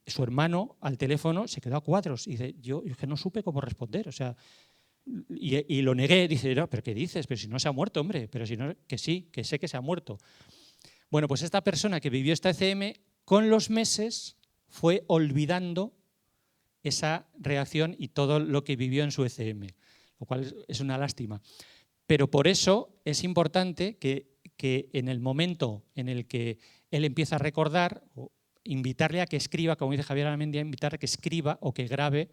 su hermano al teléfono se quedó a cuadros y dice, yo que no supe cómo responder, o sea, y lo negué, dice, no, pero ¿qué dices? Pero si no se ha muerto, hombre, pero si no, que sí, que sé que se ha muerto. Bueno, pues esta persona que vivió esta ECM, con los meses fue olvidando esa reacción y todo lo que vivió en su ECM, lo cual es una lástima. Pero por eso es importante que en el momento en el que él empieza a recordar, o invitarle a que escriba, como dice Javier Aramendia, invitarle a que escriba o que grabe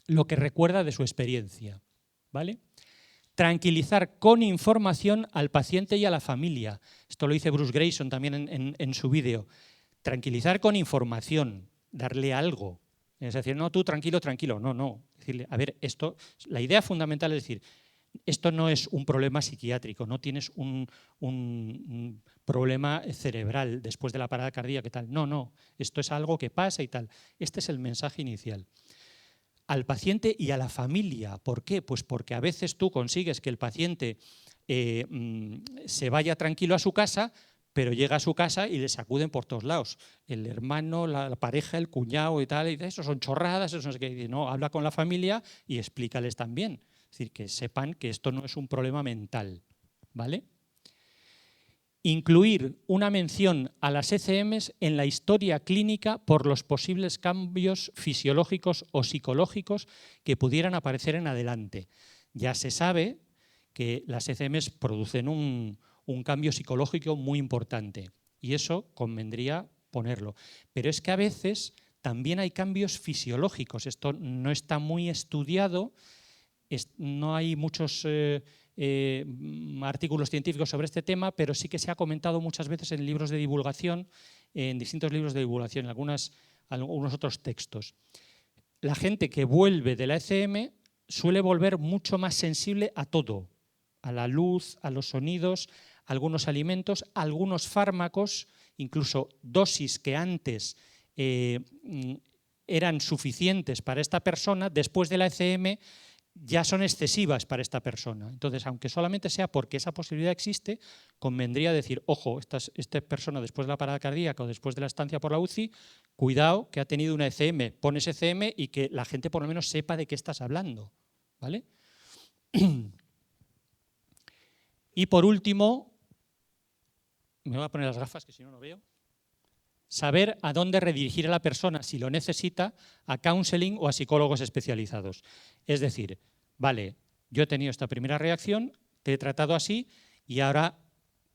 lo que recuerda de su experiencia, ¿vale? Tranquilizar con información al paciente y a la familia. Esto lo dice Bruce Grayson también en su vídeo. Tranquilizar con información, darle algo. Es decir, no, tú tranquilo, tranquilo. No. Decirle, a ver, la idea fundamental es decir, esto no es un problema psiquiátrico, no tienes un problema cerebral después de la parada cardíaca y tal. No, esto es algo que pasa y tal. Este es el mensaje inicial. Al paciente y a la familia. ¿Por qué? Pues porque a veces tú consigues que el paciente se vaya tranquilo a su casa, pero llega a su casa y le sacuden por todos lados. El hermano, la pareja, el cuñado y tal, y eso son chorradas, eso no sé qué. Y dice, no, habla con la familia y explícales también. Es decir, que sepan que esto no es un problema mental, ¿vale? Incluir una mención a las ECMs en la historia clínica por los posibles cambios fisiológicos o psicológicos que pudieran aparecer en adelante. Ya se sabe que las ECMs producen un cambio psicológico muy importante y eso convendría ponerlo. Pero es que a veces también hay cambios fisiológicos. Esto no está muy estudiado, no hay muchos artículos científicos sobre este tema, pero sí que se ha comentado muchas veces en libros de divulgación, en distintos libros de divulgación, en algunos otros textos. La gente que vuelve de la ECM suele volver mucho más sensible a todo, a la luz, a los sonidos, a algunos alimentos, a algunos fármacos, incluso dosis que antes eran suficientes para esta persona, después de la ECM ya son excesivas para esta persona. Entonces, aunque solamente sea porque esa posibilidad existe, convendría decir, ojo, esta persona después de la parada cardíaca o después de la estancia por la UCI, cuidado que ha tenido una ECM, pones ECM y que la gente por lo menos sepa de qué estás hablando, ¿vale? Y por último, me voy a poner las gafas que si no, no veo. Saber a dónde redirigir a la persona, si lo necesita, a counseling o a psicólogos especializados. Es decir, vale, yo he tenido esta primera reacción, te he tratado así y ahora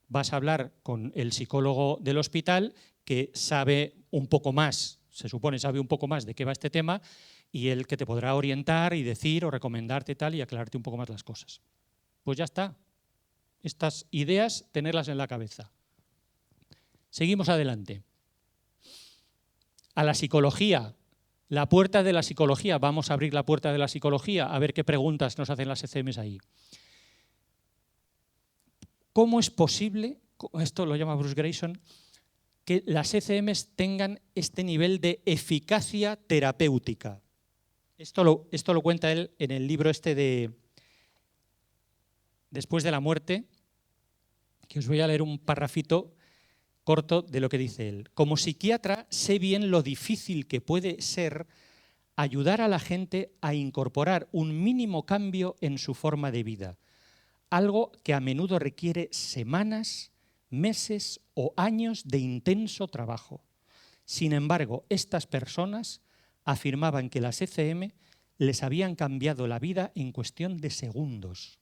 vas a hablar con el psicólogo del hospital que sabe un poco más, se supone sabe un poco más de qué va este tema y él que te podrá orientar y decir o recomendarte tal y aclararte un poco más las cosas. Pues ya está. Estas ideas, tenerlas en la cabeza. Seguimos adelante. A la psicología La puerta de la psicología. Vamos a abrir la puerta de la psicología a ver qué preguntas nos hacen las ECMs ahí. ¿Cómo es posible, esto lo llama Bruce Greyson, que las ECMs tengan este nivel de eficacia terapéutica? Esto lo cuenta él en el libro este de Después de la muerte, que os voy a leer un parrafito corto de lo que dice él. Como psiquiatra sé bien lo difícil que puede ser ayudar a la gente a incorporar un mínimo cambio en su forma de vida, algo que a menudo requiere semanas, meses o años de intenso trabajo. Sin embargo, estas personas afirmaban que las ECM les habían cambiado la vida en cuestión de segundos.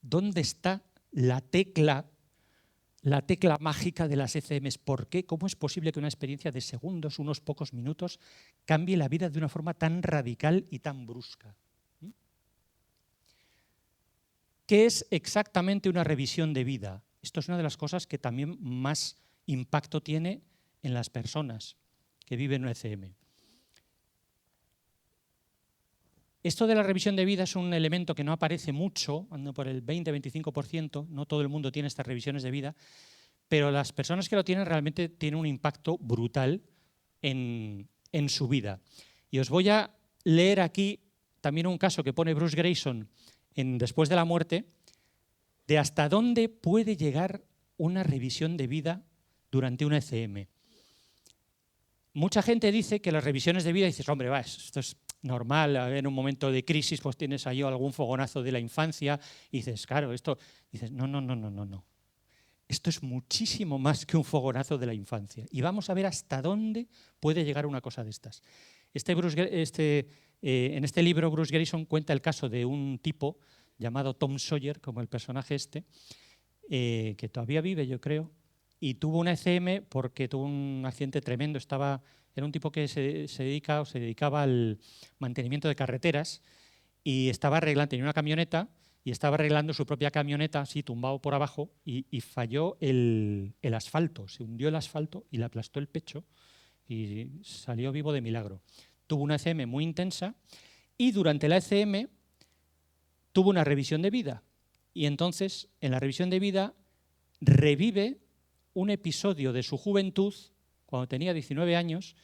¿Dónde está la tecla mágica de las ECMs? ¿Por qué? ¿Cómo es posible que una experiencia de segundos, unos pocos minutos, cambie la vida de una forma tan radical y tan brusca? ¿Qué es exactamente una revisión de vida? Esto es una de las cosas que también más impacto tiene en las personas que viven una ECM. Esto de la revisión de vida es un elemento que no aparece mucho, ando por el 20-25%, no todo el mundo tiene estas revisiones de vida, pero las personas que lo tienen realmente tienen un impacto brutal en su vida. Y os voy a leer aquí también un caso que pone Bruce Greyson en Después de la muerte, de hasta dónde puede llegar una revisión de vida durante una ECM. Mucha gente dice que las revisiones de vida, dices, hombre, esto es normal, en un momento de crisis pues tienes ahí algún fogonazo de la infancia y dices, claro, esto, dices, no. Esto es muchísimo más que un fogonazo de la infancia. Y vamos a ver hasta dónde puede llegar una cosa de estas. En este libro Bruce Greyson cuenta el caso de un tipo llamado Tom Sawyer, como el personaje que todavía vive, yo creo, y tuvo una ECM porque tuvo un accidente tremendo. Era un tipo que se dedicaba al mantenimiento de carreteras y tenía una camioneta y estaba arreglando su propia camioneta, así tumbado por abajo, y falló el asfalto, se hundió el asfalto y le aplastó el pecho y salió vivo de milagro. Tuvo una ECM muy intensa y durante la ECM tuvo una revisión de vida. Y entonces, en la revisión de vida, revive un episodio de su juventud, cuando tenía 19 años,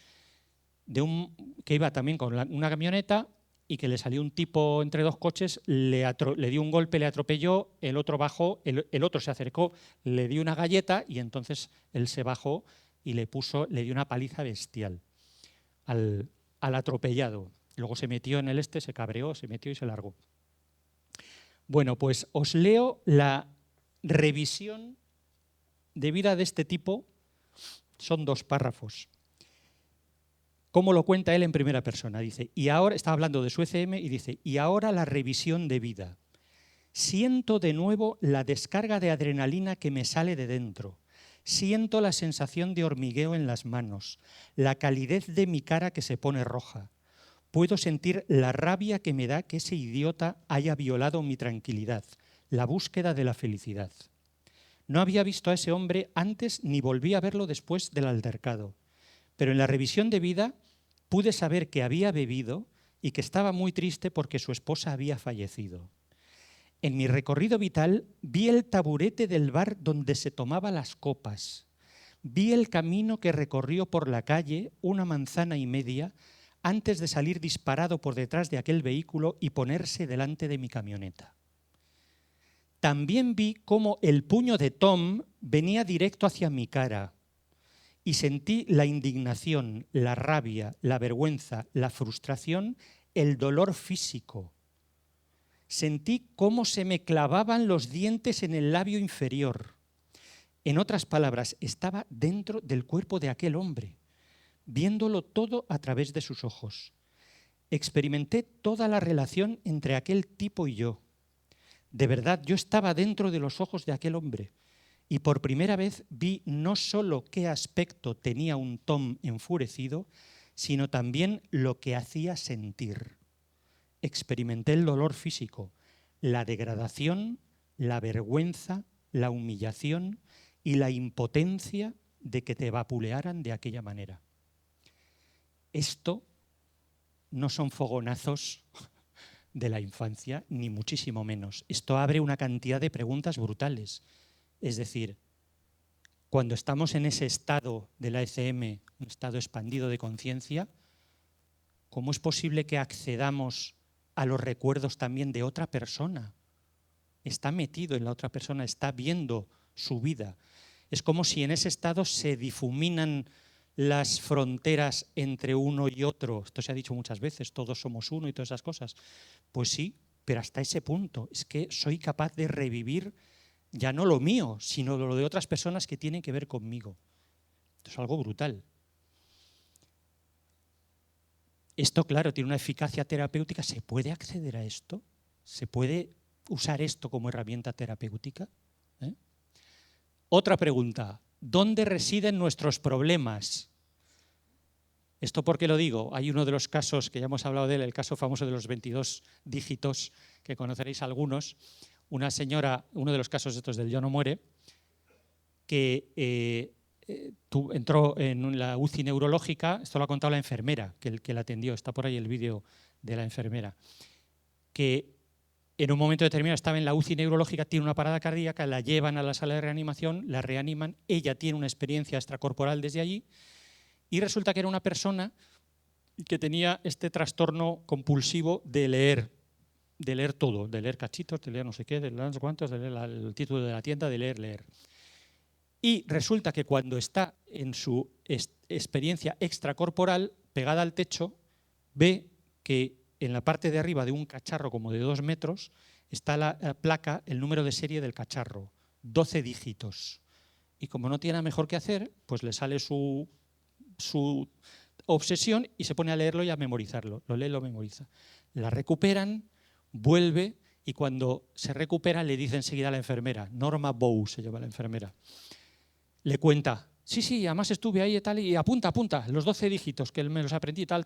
que iba también con una camioneta y que le salió un tipo entre dos coches, le dio un golpe, le atropelló, el otro bajó, el otro se acercó, le dio una galleta y entonces él se bajó y le dio una paliza bestial al atropellado. Luego se metió en se cabreó, se metió y se largó. Bueno, pues os leo la revisión de vida de este tipo, son 2 párrafos. ¿Cómo lo cuenta él en primera persona? Dice, y ahora, está hablando de su ECM y dice, y ahora la revisión de vida. Siento de nuevo la descarga de adrenalina que me sale de dentro. Siento la sensación de hormigueo en las manos, la calidez de mi cara que se pone roja. Puedo sentir la rabia que me da que ese idiota haya violado mi tranquilidad, la búsqueda de la felicidad. No había visto a ese hombre antes ni volví a verlo después del altercado. Pero en la revisión de vida pude saber que había bebido y que estaba muy triste porque su esposa había fallecido. En mi recorrido vital vi el taburete del bar donde se tomaba las copas. Vi el camino que recorrió por la calle 1,5 manzanas antes de salir disparado por detrás de aquel vehículo y ponerse delante de mi camioneta. También vi cómo el puño de Tom venía directo hacia mi cara y sentí la indignación, la rabia, la vergüenza, la frustración, el dolor físico. Sentí cómo se me clavaban los dientes en el labio inferior. En otras palabras, estaba dentro del cuerpo de aquel hombre, viéndolo todo a través de sus ojos. Experimenté toda la relación entre aquel tipo y yo. De verdad, yo estaba dentro de los ojos de aquel hombre y por primera vez vi no solo qué aspecto tenía un Tom enfurecido, sino también lo que hacía sentir. Experimenté el dolor físico, la degradación, la vergüenza, la humillación y la impotencia de que te vapulearan de aquella manera. esto no son fogonazos de la infancia, ni muchísimo menos. Esto abre una cantidad de preguntas brutales. Es decir, cuando estamos en ese estado de la ECM, un estado expandido de conciencia, ¿cómo es posible que accedamos a los recuerdos también de otra persona? Está metido en la otra persona, está viendo su vida. Es como si en ese estado se difuminan las fronteras entre uno y otro. Esto se ha dicho muchas veces, todos somos uno y todas esas cosas. Pues sí, pero hasta ese punto. Es que soy capaz de revivir ya no lo mío, sino lo de otras personas que tienen que ver conmigo. Esto es algo brutal. Esto, claro, tiene una eficacia terapéutica. ¿Se puede acceder a esto? ¿Se puede usar esto como herramienta terapéutica? Otra pregunta. ¿Dónde residen nuestros problemas? ¿Esto por qué lo digo? Hay uno de los casos, que ya hemos hablado de él, el caso famoso de los 22 dígitos, que conoceréis algunos. Una señora, uno de los casos estos del yo no muere, que entró en la UCI neurológica, esto lo ha contado la enfermera que la atendió, está por ahí el vídeo de la enfermera, que en un momento determinado estaba en la UCI neurológica, tiene una parada cardíaca, la llevan a la sala de reanimación, la reaniman, ella tiene una experiencia extracorporal desde allí y resulta que era una persona que tenía este trastorno compulsivo de leer todo, de leer cachitos, de leer no sé qué, de leer no sé cuántos, de leer el título de la tienda, de leer. Y resulta que cuando está en su experiencia extracorporal, pegada al techo, ve que en la parte de arriba de un cacharro como de 2 metros está la placa, el número de serie del cacharro, 12 dígitos. Y como no tiene nada mejor que hacer, pues le sale su obsesión y se pone a leerlo y a memorizarlo. Lo lee y lo memoriza. La recuperan, vuelve y cuando se recupera le dice enseguida a la enfermera, Norma Bow se llama la enfermera, le cuenta, sí, además estuve ahí y tal, y apunta, los 12 dígitos que me los aprendí, tal.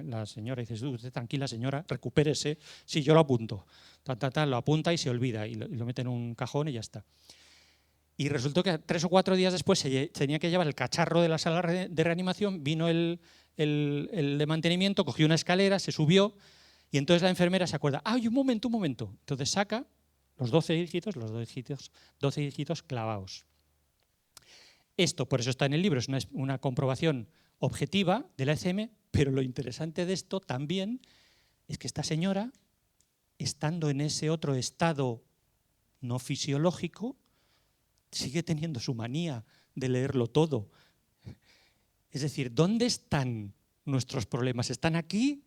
La señora dice, usted tranquila señora, recupérese, sí, yo lo apunto, lo apunta y se olvida y lo mete en un cajón y ya está. Y resultó que 3 o 4 días después se tenía que llevar el cacharro de la sala de reanimación, vino el de mantenimiento, cogió una escalera, se subió y entonces la enfermera se acuerda, ¡ay, un momento! Entonces saca los 12 dígitos clavados. Esto, por eso está en el libro, es una comprobación objetiva de la ECM, pero lo interesante de esto también es que esta señora, estando en ese otro estado no fisiológico, sigue teniendo su manía de leerlo todo. Es decir, ¿dónde están nuestros problemas? ¿Están aquí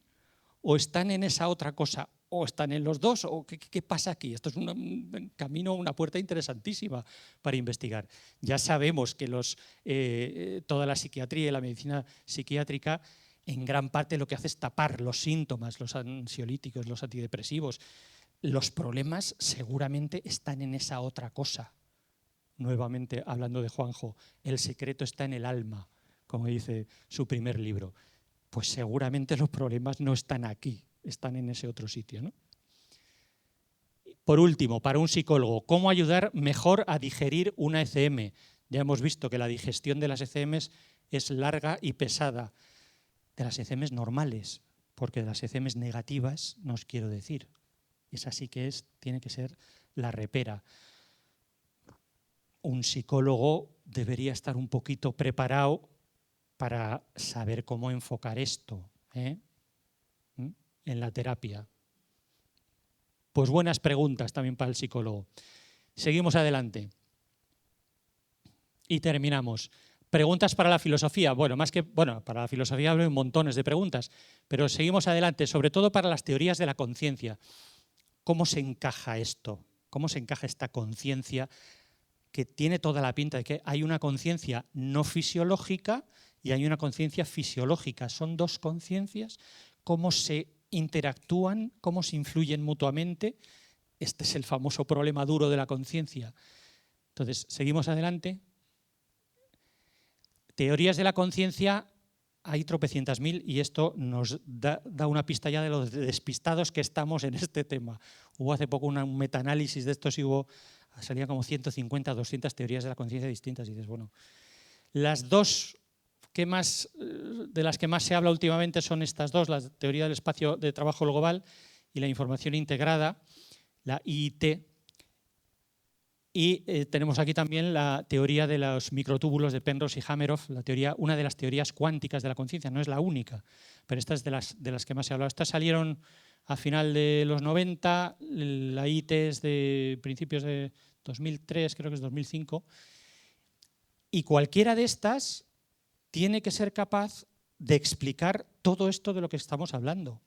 o están en esa otra cosa? ¿O están en los dos? ¿O qué pasa aquí? Esto es un camino, una puerta interesantísima para investigar. Ya sabemos que toda la psiquiatría y la medicina psiquiátrica en gran parte lo que hace es tapar los síntomas, los ansiolíticos, los antidepresivos. Los problemas seguramente están en esa otra cosa. Nuevamente, hablando de Juanjo, el secreto está en el alma, como dice su primer libro. Pues seguramente los problemas no están aquí, están en ese otro sitio, ¿no? Por último, para un psicólogo, ¿cómo ayudar mejor a digerir una ECM? Ya hemos visto que la digestión de las ECMs es larga y pesada. De las ECMs normales, porque de las ECMs negativas no os quiero decir. Esa sí que tiene que ser la repera. Un psicólogo debería estar un poquito preparado para saber cómo enfocar esto en la terapia. Pues buenas preguntas también para el psicólogo. Seguimos adelante. Y terminamos. Preguntas para la filosofía. Para la filosofía hablo montones de preguntas, pero seguimos adelante, sobre todo para las teorías de la conciencia. ¿Cómo se encaja esto? ¿Cómo se encaja esta conciencia que tiene toda la pinta de que hay una conciencia no fisiológica y hay una conciencia fisiológica? Son dos conciencias. ¿Cómo se interactúan? ¿Cómo se influyen mutuamente? Este es el famoso problema duro de la conciencia. Entonces, seguimos adelante. Teorías de la conciencia hay tropecientas mil y esto nos da una pista ya de los despistados que estamos en este tema. Hubo hace poco un metaanálisis de estos y salían como 150, 200 teorías de la conciencia distintas. Y dices, bueno, las dos que más de las que más se habla últimamente son estas dos, la teoría del espacio de trabajo global y la información integrada, la IIT. Y tenemos aquí también la teoría de los microtúbulos de Penrose y Hameroff, una de las teorías cuánticas de la conciencia, no es la única, pero esta es de las que más se ha hablado. Estas salieron a final de los 90, la IIT es de principios de 2003, creo que es 2005, y cualquiera de estas tiene que ser capaz de explicar todo esto de lo que estamos hablando.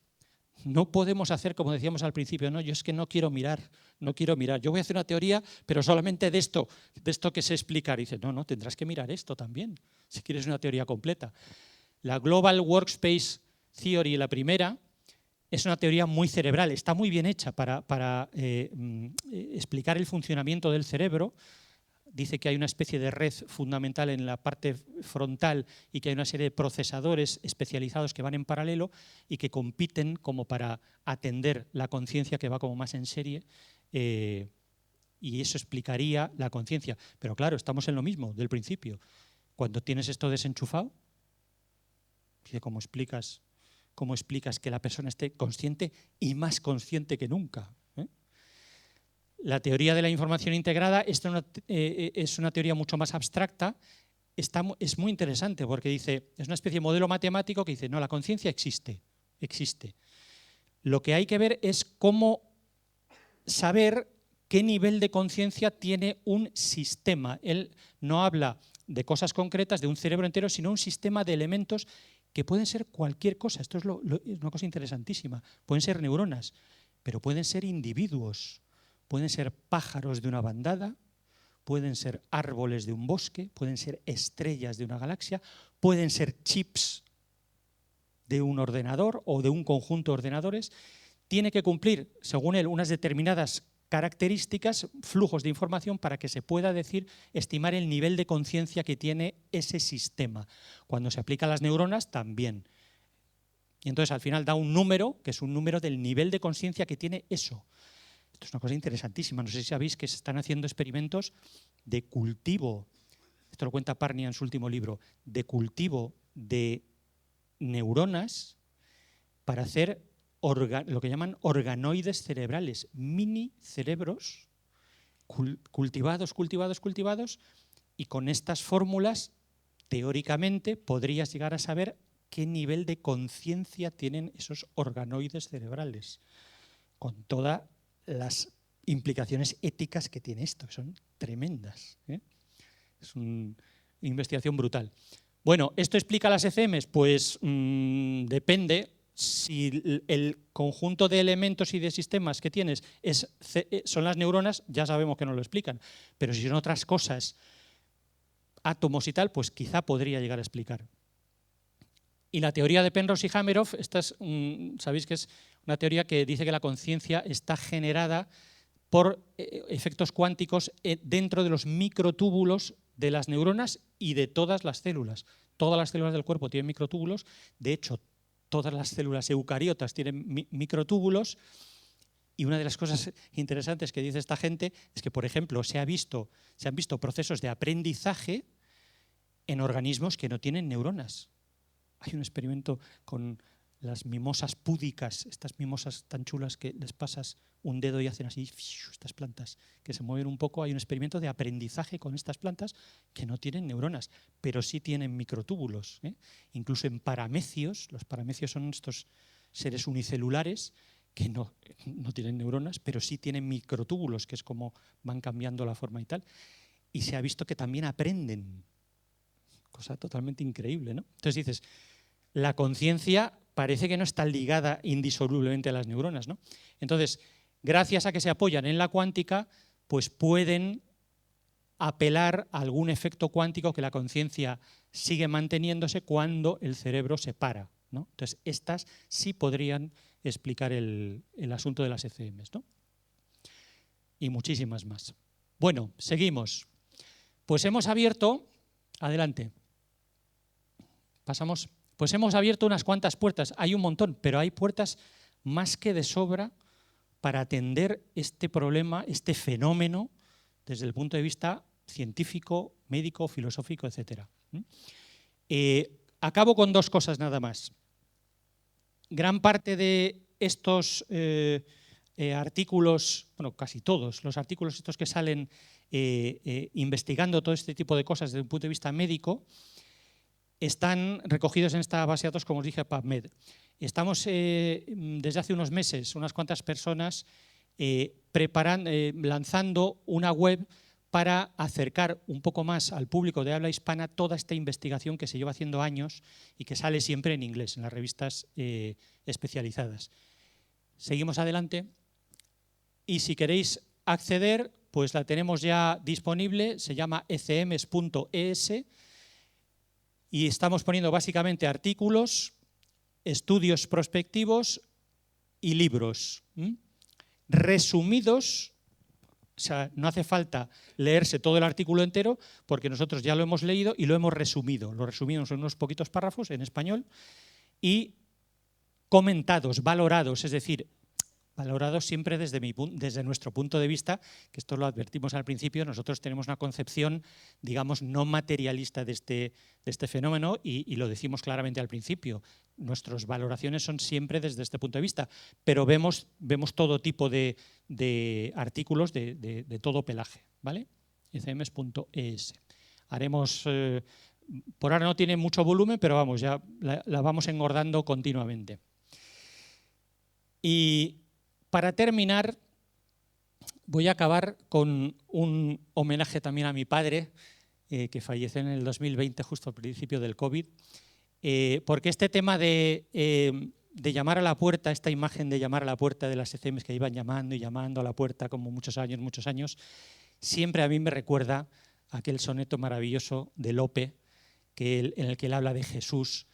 No podemos hacer, como decíamos al principio, no, yo es que no quiero mirar. Yo voy a hacer una teoría, pero solamente de esto que sé explicar. Y dice, no, tendrás que mirar esto también, si quieres una teoría completa. La Global Workspace Theory, la primera, es una teoría muy cerebral, está muy bien hecha para explicar el funcionamiento del cerebro. Dice que hay una especie de red fundamental en la parte frontal y que hay una serie de procesadores especializados que van en paralelo y que compiten como para atender la conciencia que va como más en serie, y eso explicaría la conciencia. Pero claro, estamos en lo mismo del principio. Cuando tienes esto desenchufado, ¿cómo explicas que la persona esté consciente y más consciente que nunca? La teoría de la información integrada es una teoría mucho más abstracta, es muy interesante porque dice, es una especie de modelo matemático que dice, no, la conciencia existe. Lo que hay que ver es cómo saber qué nivel de conciencia tiene un sistema. Él no habla de cosas concretas, de un cerebro entero, sino un sistema de elementos que pueden ser cualquier cosa. Esto es una cosa interesantísima. Pueden ser neuronas, pero pueden ser individuos. Pueden ser pájaros de una bandada, pueden ser árboles de un bosque, pueden ser estrellas de una galaxia, pueden ser chips de un ordenador o de un conjunto de ordenadores. Tiene que cumplir, según él, unas determinadas características, flujos de información para que se pueda estimar el nivel de conciencia que tiene ese sistema. Cuando se aplica a las neuronas, también. Y entonces al final da un número, que es un número del nivel de conciencia que tiene eso. Esto es una cosa interesantísima. No sé si sabéis que se están haciendo experimentos de cultivo, esto lo cuenta Parnia en su último libro, de cultivo de neuronas para hacer lo que llaman organoides cerebrales, mini cerebros cultivados, y con estas fórmulas, teóricamente, podrías llegar a saber qué nivel de conciencia tienen esos organoides cerebrales, con todas las implicaciones éticas que tiene esto, que son tremendas. Es una investigación brutal. Bueno, ¿esto explica las ECMs? Pues depende. Si el conjunto de elementos y de sistemas que tienes son las neuronas, ya sabemos que no lo explican. Pero si son otras cosas, átomos y tal, pues quizá podría llegar a explicar. Y la teoría de Penrose y Hameroff, sabéis que es una teoría que dice que la conciencia está generada por efectos cuánticos dentro de los microtúbulos de las neuronas y de todas las células. Todas las células del cuerpo tienen microtúbulos, de hecho, todas las células eucariotas tienen microtúbulos, y una de las cosas interesantes que dice esta gente es que, por ejemplo, se han visto procesos de aprendizaje en organismos que no tienen neuronas. Hay un experimento con las mimosas púdicas, estas mimosas tan chulas que les pasas un dedo y hacen así, estas plantas que se mueven un poco. Hay un experimento de aprendizaje con estas plantas que no tienen neuronas, pero sí tienen microtúbulos. Incluso en paramecios, los paramecios son estos seres unicelulares que no tienen neuronas, pero sí tienen microtúbulos, que es como van cambiando la forma y tal. Y se ha visto que también aprenden. Cosa totalmente increíble, ¿no? Entonces dices, la conciencia parece que no está ligada indisolublemente a las neuronas, ¿no? Entonces, gracias a que se apoyan en la cuántica, pues pueden apelar a algún efecto cuántico que la conciencia sigue manteniéndose cuando el cerebro se para, ¿no? Entonces, estas sí podrían explicar el asunto de las ECMs, ¿no? Y muchísimas más. Bueno, seguimos. Pues hemos abierto, adelante, pasamos. Pues hemos abierto unas cuantas puertas, hay un montón, pero hay puertas más que de sobra para atender este problema, este fenómeno, desde el punto de vista científico, médico, filosófico, etc. acabo con 2 cosas nada más. Gran parte de estos artículos, bueno, casi todos los artículos estos que salen investigando todo este tipo de cosas desde un punto de vista médico, están recogidos en esta base de datos, como os dije, PubMed. Estamos desde hace unos meses, unas cuantas personas, lanzando una web para acercar un poco más al público de habla hispana toda esta investigación que se lleva haciendo años y que sale siempre en inglés, en las revistas especializadas. Seguimos adelante y si queréis acceder, pues la tenemos ya disponible, se llama ecms.es y estamos poniendo básicamente artículos, estudios prospectivos y libros resumidos. O sea, no hace falta leerse todo el artículo entero porque nosotros ya lo hemos leído y lo hemos resumido. Lo resumimos en unos poquitos párrafos en español y comentados, valorados, es decir, valorados siempre desde nuestro punto de vista, que esto lo advertimos al principio, nosotros tenemos una concepción, digamos, no materialista de este fenómeno y lo decimos claramente al principio. Nuestras valoraciones son siempre desde este punto de vista, pero vemos todo tipo de artículos de todo pelaje, ¿vale? ecms.es. Haremos, por ahora no tiene mucho volumen, pero vamos, ya la vamos engordando continuamente. Y para terminar, voy a acabar con un homenaje también a mi padre, que falleció en el 2020, justo al principio del COVID, porque este tema de llamar a la puerta, esta imagen de llamar a la puerta de las ECMs que iban llamando y llamando a la puerta como muchos años, siempre a mí me recuerda aquel soneto maravilloso de Lope, en el que él habla de Jesús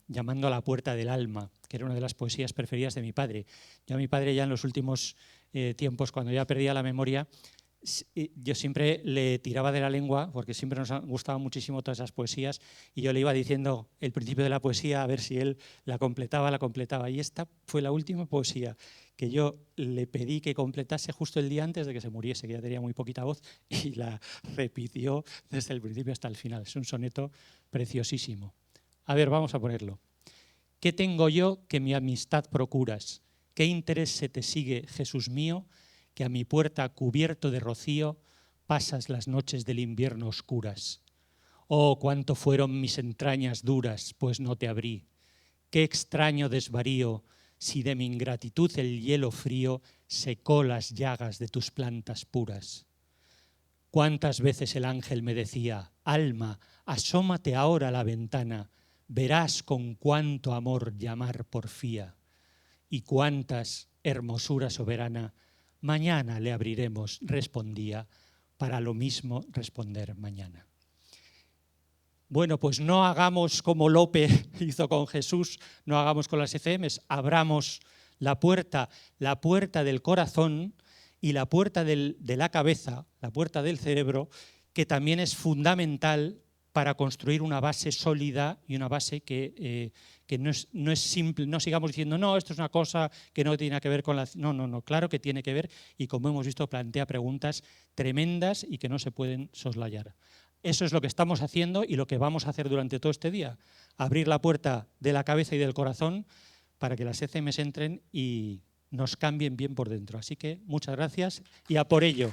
llamando a la puerta del alma, que era una de las poesías preferidas de mi padre. Yo a mi padre ya en los últimos tiempos, cuando ya perdía la memoria, yo siempre le tiraba de la lengua, porque siempre nos han gustado muchísimo todas esas poesías, y yo le iba diciendo el principio de la poesía a ver si él la completaba. Y esta fue la última poesía que yo le pedí que completase justo el día antes de que se muriese, que ya tenía muy poquita voz, y la repitió desde el principio hasta el final. Es un soneto preciosísimo. A ver, vamos a ponerlo. ¿Qué tengo yo que mi amistad procuras? ¿Qué interés se te sigue, Jesús mío, que a mi puerta cubierto de rocío pasas las noches del invierno oscuras? Oh, cuánto fueron mis entrañas duras, pues no te abrí. Qué extraño desvarío, si de mi ingratitud el hielo frío secó las llagas de tus plantas puras. Cuántas veces el ángel me decía, alma, asómate ahora a la ventana, verás con cuánto amor llamar porfía. Y cuántas, hermosura soberana, mañana le abriremos, respondía, para lo mismo responder mañana. Bueno, pues no hagamos como Lope hizo con Jesús, no hagamos con las ECMs, abramos la puerta del corazón y la puerta de la cabeza, la puerta del cerebro, que también es fundamental para construir una base sólida y una base que no es simple. No sigamos diciendo, no, esto es una cosa que no tiene que ver con la... No, claro que tiene que ver y como hemos visto plantea preguntas tremendas y que no se pueden soslayar. Eso es lo que estamos haciendo y lo que vamos a hacer durante todo este día. Abrir la puerta de la cabeza y del corazón para que las ECMs entren y nos cambien bien por dentro. Así que muchas gracias y a por ello.